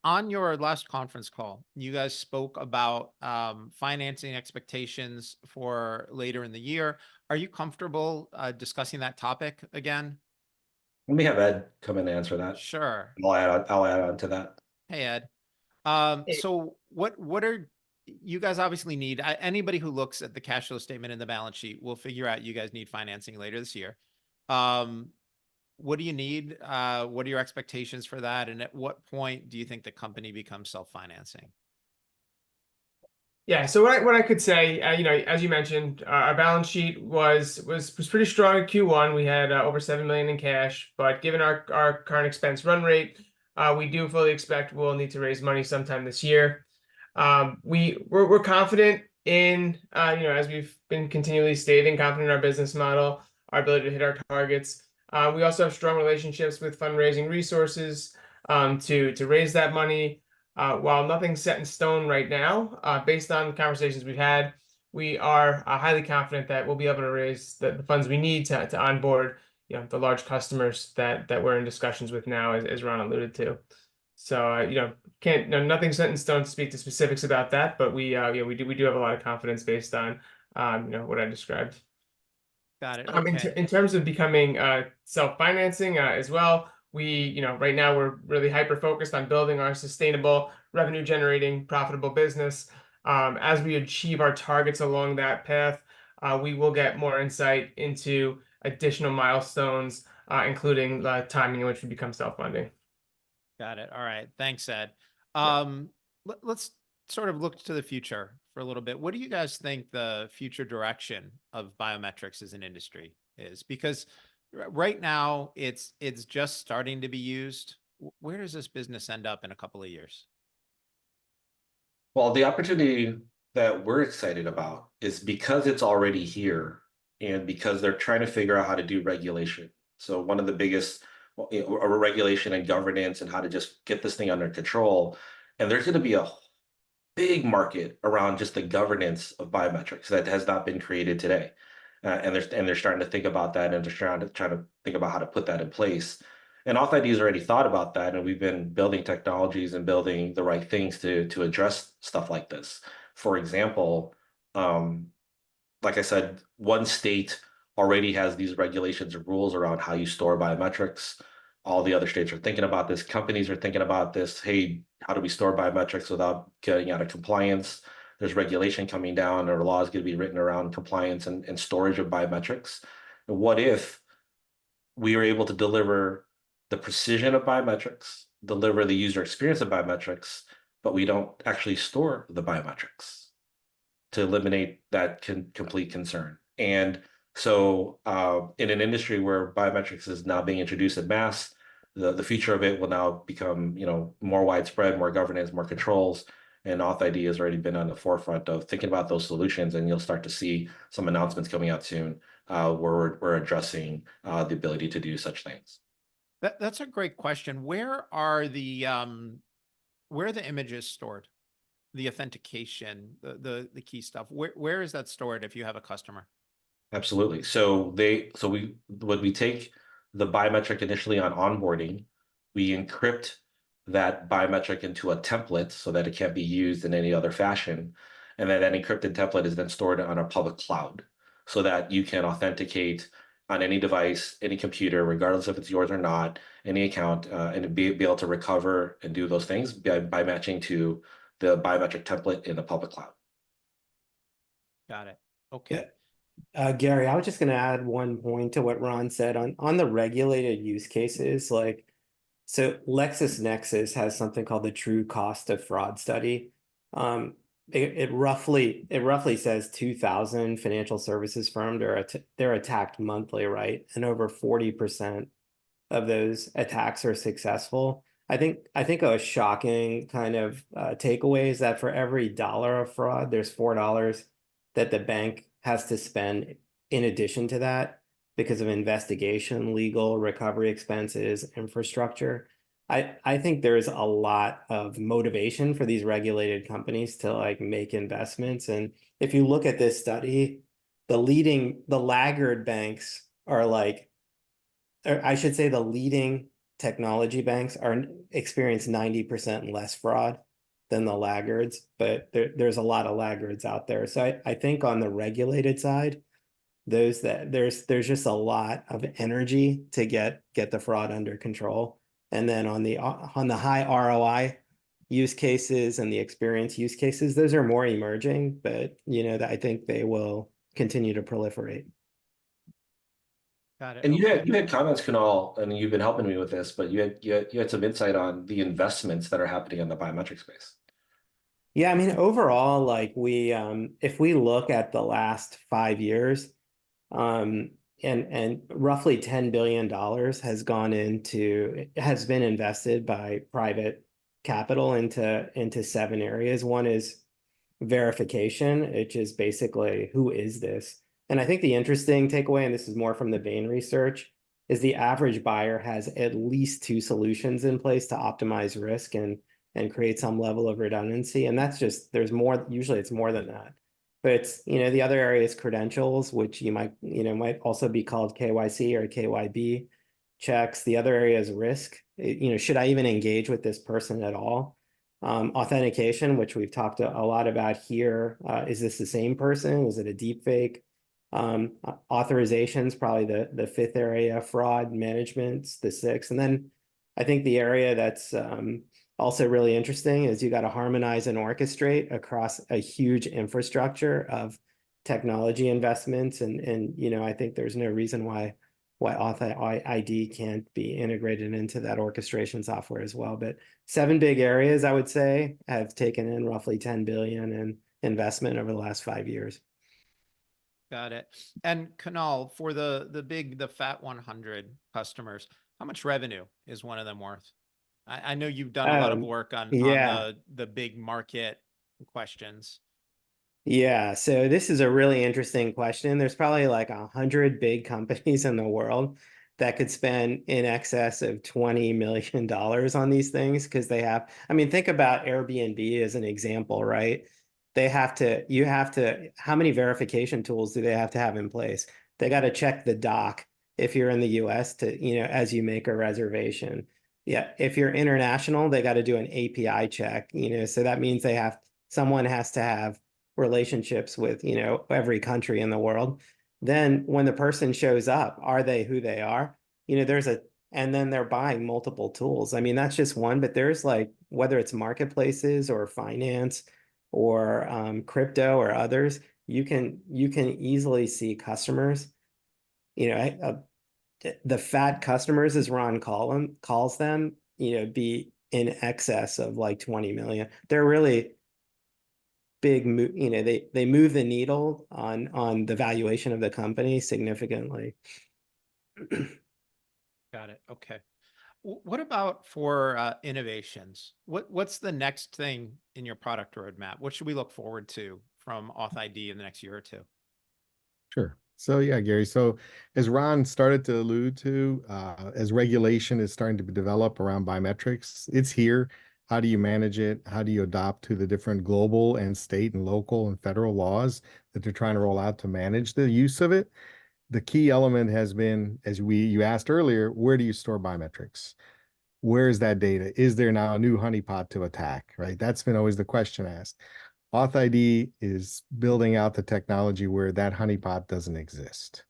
on your last conference call, you guys spoke about financing expectations for later in the year. Are you comfortable discussing that topic again? Let me have Ed come in and answer that. Sure. I'll add on to that. Hey, Ed. So what are you guys obviously need anybody who looks at the cash flow statement and the balance sheet will figure out you guys need financing later this year. What do you need? What are your expectations for that? And at what point do you think the company becomes self-financing? Yeah, so what I could say, you know, as you mentioned, our balance sheet was pretty strong in Q1. We had over 7 million in cash, but given our current expense run rate, we do fully expect we'll need to raise money sometime this year. We're confident in, you know, as we've been continually stating, confident in our business model, our ability to hit our targets. We also have strong relationships with fundraising resources to raise that money. While nothing's set in stone right now, based on conversations we've had, we are highly confident that we'll be able to raise the funds we need to onboard, you know, the large customers that we're in discussions with now, as Rhon alluded to. So you know, nothing's set in stone to speak to specifics about that, but we do have a lot of confidence based on you know, what I described. Got it. Okay. In terms of becoming self-financing as well, you know, right now we're really hyper focused on building our sustainable revenue generating profitable business. As we achieve our targets along that path, we will get more insight into additional milestones, including the timing in which we become self-funding. Got it. All right. Thanks, Ed. Yeah. Let's sort of look to the future for a little bit. What do you guys think the future direction of biometrics as an industry is? Because right now it's just starting to be used. Where does this business end up in a couple of years? Well, the opportunity that we're excited about is because it's already here and because they're trying to figure out how to do regulation. So one of the biggest regulation and governance and how to just get this thing under control. And there's going to be a big market around just the governance of biometrics that has not been created today. And they're starting to think about that, and they're trying to think about how to put that in place. And AuthID's already thought about that, and we've been building technologies and building the right things to address stuff like this. For example, like I said, one state already has these regulations and rules around how you store biometrics. All the other states are thinking about this. Companies are thinking about this. Hey, how do we store biometrics without getting out of compliance? There's regulation coming down, or laws going to be written around compliance and storage of biometrics. And what if we were able to deliver the precision of biometrics, deliver the user experience of biometrics, but we don't actually store the biometrics to eliminate that complete concern? And so in an industry where biometrics is now being introduced en masse, the future of it will now become, more widespread, more governance, more controls. And AuthID has already been on the forefront of thinking about those solutions, and you'll start to see some announcements coming out soon where we're addressing the ability to do such things. That's a great question. Where are the images stored? The authentication, the key stuff. Where is that stored if you have a customer? Absolutely. So when we take the biometric initially on onboarding, we encrypt that biometric into a template so that it can't be used in any other fashion. And then that encrypted template is then stored on a public cloud so that you can authenticate on any device, any computer, regardless if it's yours or not, any account, and be able to recover and do those things by matching to the biometric template in the public cloud. Got it. Okay. Gary, I was just going to add one point to what Rhon said on the regulated use cases. So LexisNexis has something called the True Cost of Fraud study. It roughly says 2,000 financial services firms they're attacked monthly, right? And over 40% of those attacks are successful. I think a shocking kind of takeaway is that for every dollar of fraud, there's $4 that the bank has to spend in addition to that because of investigation, legal, recovery expenses, infrastructure. I think there's a lot of motivation for these regulated companies to make investments. And if you look at this study, the laggard banks are or I should say the leading technology banks experience 90% less fraud than the laggards, but there's a lot of laggards out there. So I think on the regulated side, there's just a lot of energy to get the fraud under control. And then on the high ROI use cases and the experience use cases, those are more emerging, but I think they will continue to proliferate. Got it. And you had comments, Kunal, and you've been helping me with this, but you had some insight on the investments that are happening in the biometric space. Yeah, I mean, overall, if we look at the last 5 years, and roughly $10 billion has been invested by private capital into 7 areas. One is verification, which is basically who is this? And I think the interesting takeaway, and this is more from the Bain research, is the average buyer has at least 2 solutions in place to optimize risk and create some level of redundancy. And that's there's more, usually it's more than that. But it's, the other area is credentials, which might also be called KYC or KYB checks. The other area is risk. Should I even engage with this person at all? Authentication, which we've talked a lot about here. Is this the same person? Is it a deep fake? Authorizations, probably the 5th area. Fraud management's the 6th. And then I think the area that's also really interesting is you got to harmonize and orchestrate across a huge infrastructure of technology investments. And you know, I think there's no reason why AuthID can't be integrated into that orchestration software as well. But 7 big areas, I would say, have taken in roughly 10 billion in investment over the last 5 years. Got it. And Kunal, for the Fat 100 customers, how much revenue is one of them worth? I know you've done a lot of work on the big market questions. Yeah, so this is a really interesting question. There's probably like 100 big companies in the world that could spend in excess of $20 million on these things because they have, I mean, think about Airbnb as an example, right? How many verification tools do they have to have in place? They got to check the doc if you're in the US to, you know, as you make a reservation. Yeah, if you're international, they got to do an API check, you know, so that means someone has to have relationships with, you know, every country in the world. Then when the person shows up, are they who they are? You know, and then they're buying multiple tools. I mean, that's just one, but there's like, whether it's marketplaces or finance or crypto or others, you can easily see customers, you know, the fat customers, as Rhon calls them, you know, be in excess of like 20 million. They're really big, you know, they move the needle on the valuation of the company significantly. Got it. Okay. What about for innovations? What's the next thing in your product roadmap? What should we look forward to from AuthID in the next year or two? Sure. So yeah, Gary. So as Rhon started to allude to, as regulation is starting to develop around biometrics, it's here. How do you manage it? How do you adopt to the different global and state and local and federal laws that they're trying to roll out to manage the use of it? The key element has been, as you asked earlier, where do you store biometrics? Where is that data? Is there now a new honeypot to attack, right? That's been always the question asked. AuthID is building out the technology where that honeypot doesn't exist.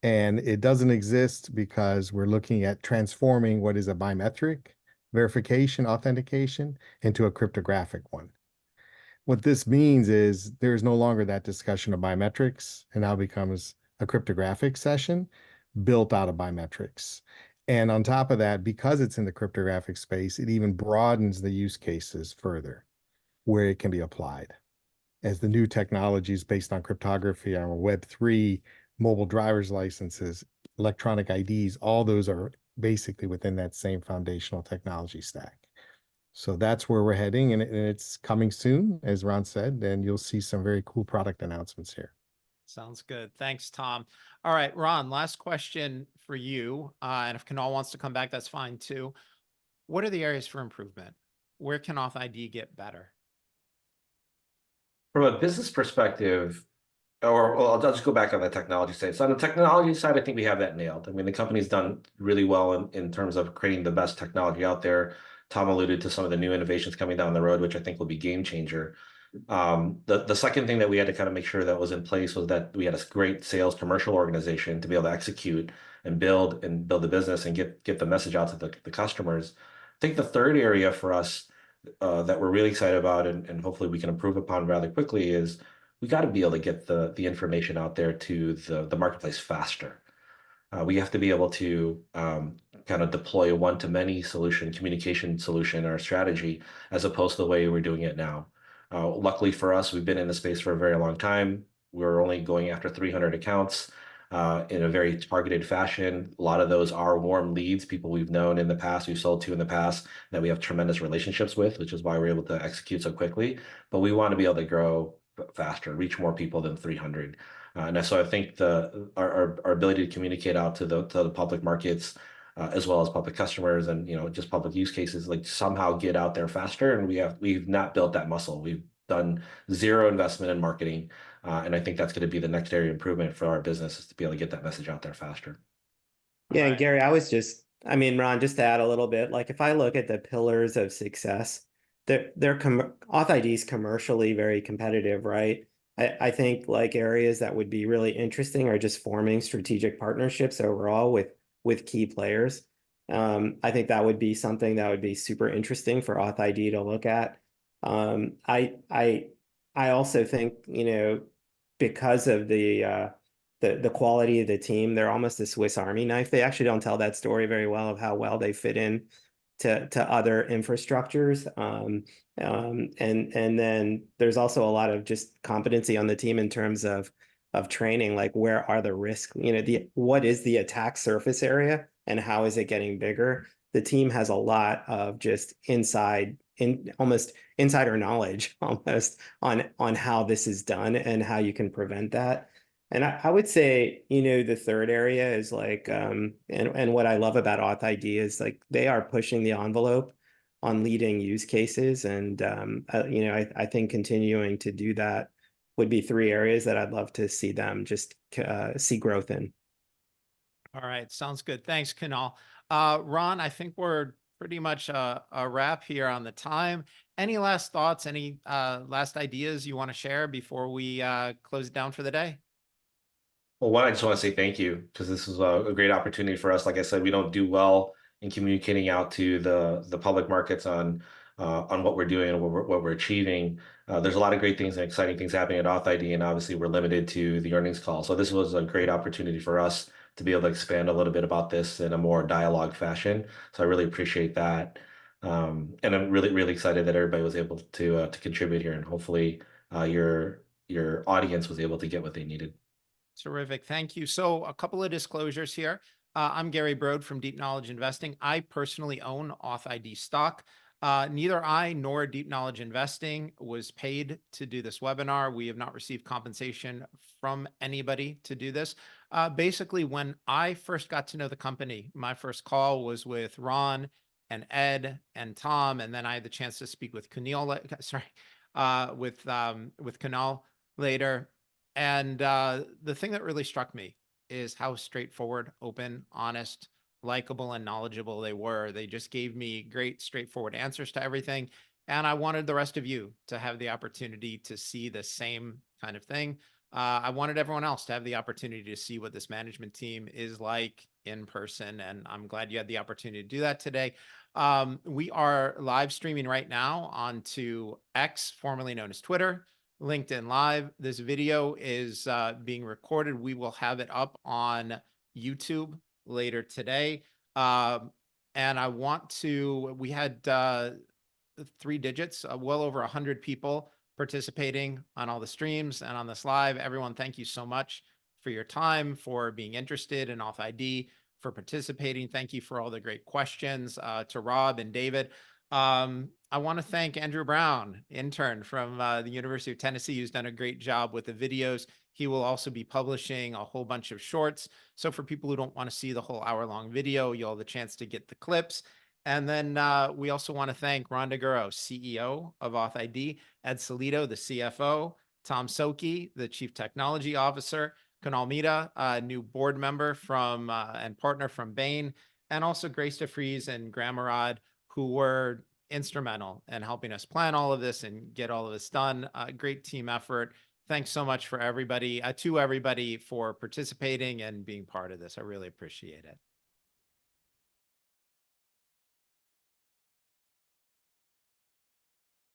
And it doesn't exist because we're looking at transforming what is a biometric verification, authentication into a cryptographic one. What this means is there's no longer that discussion of biometrics, and now becomes a cryptographic session built out of biometrics. And on top of that, because it's in the cryptographic space, it even broadens the use cases further where it can be applied. As the new technologies based on cryptography, on Web3, mobile driver's licenses, electronic IDs, all those are basically within that same foundational technology stack. So that's where we're heading, and it's coming soon, as Rhon said, and you'll see some very cool product announcements here. Sounds good. Thanks, Tom. All right, Rhon, last question for you. And if Kunal wants to come back, that's fine too. What are the areas for improvement? Where can AuthID get better? From a business perspective, or well, I'll just go back on the technology side. So on the technology side, I think we have that nailed. I mean, the company's done really well in terms of creating the best technology out there. Tom alluded to some of the new innovations coming down the road, which I think will be game changer. The second thing that we had to kind of make sure that was in place was that we had a great sales commercial organization to be able to execute and build the business and get the message out to the customers. I think the third area for us that we're really excited about and hopefully we can improve upon rather quickly is we got to be able to get the information out there to the marketplace faster. We have to be able to kind of deploy a one-to-many communication solution or strategy as opposed to the way we're doing it now. Luckily for us, we've been in the space for a very long time. We're only going after 300 accounts in a very targeted fashion. A lot of those are warm leads, people we've known in the past, we've sold to in the past, that we have tremendous relationships with, which is why we're able to execute so quickly. But we want to be able to grow faster, reach more people than 300. And so I think our ability to communicate out to the public markets, as well as public customers and just public use cases, like somehow get out there faster. And we've not built that muscle. We've done zero investment in marketing. And I think that's going to be the next area of improvement for our business, is to be able to get that message out there faster. Yeah, and Gary, I mean, Rhon, just to add a little bit, like if I look at the pillars of success, AuthID's commercially very competitive, right? I think like areas that would be really interesting are just forming strategic partnerships overall with key players. I think that would be something that would be super interesting for AuthID to look at. I also think, you know, because of the quality of the team, they're almost a Swiss Army knife. They actually don't tell that story very well of how well they fit in to other infrastructures. And then there's also a lot of just competency on the team in terms of training, like where are the risks, you know, what is the attack surface area and how is it getting bigger? The team has a lot of just almost insider knowledge almost on how this is done and how you can prevent that. And I would say, you know, the third area is like, and what I love about AuthID is like they are pushing the envelope on leading use cases. And, you know, I think continuing to do that would be three areas that I'd love to see them just see growth in. All right, sounds good. Thanks, Kunal. Rhon, I think we're pretty much a wrap here on the time. Any last thoughts, any last ideas you want to share before we close it down for the day? Well, one, I just want to say thank you because this is a great opportunity for us. Like I said, we don't do well in communicating out to the public markets on what we're doing and what we're achieving. There's a lot of great things and exciting things happening at AuthID, and obviously we're limited to the earnings call. So this was a great opportunity for us to be able to expand a little bit about this in a more dialogue fashion. So I really appreciate that. And I'm really, really excited that everybody was able to contribute here, and hopefully your audience was able to get what they needed. Terrific. Thank you. So a couple of disclosures here. I'm Gary Brode from Deep Knowledge Investing. I personally own AuthID stock. Neither I nor Deep Knowledge Investing was paid to do this webinar. We have not received compensation from anybody to do this. Basically, when I first got to know the company, my first call was with Rhon and Ed and Tom, and then I had the chance to speak with Kunal, with Kunal later. And the thing that really struck me is how straightforward, open, honest, likable, and knowledgeable they were. They just gave me great, straightforward answers to everything. And I wanted the rest of you to have the opportunity to see the same kind of thing. I wanted everyone else to have the opportunity to see what this management team is like in person. And I'm glad you had the opportunity to do that today. We are live streaming right now onto X, formerly known as Twitter, LinkedIn Live. This video is being recorded. We will have it up on YouTube later today. And I want to, we had 3 digits, well over 100 people participating on all the streams and on this live. Everyone, thank you so much for your time, for being interested in AuthID, for participating. Thank you for all the great questions to Rob and David. I want to thank Andrew Brown, intern from the University of Tennessee, who's done a great job with the videos. He will also be publishing a whole bunch of shorts. So for people who don't want to see the whole hour-long video, you'll have the chance to get the clips. And then we also want to thank Rhon Daguro, CEO of AuthID, Ed Sellitto, the CFO, Tom Szoke, the Chief Technology Officer, Kunal Mehta, a new board member from and partner from Bain, and also Grace DeFries and Graham Arad, who were instrumental in helping us plan all of this and get all of this done. Great team effort. Thanks so much for everybody, to everybody for participating and being part of this. I really appreciate it.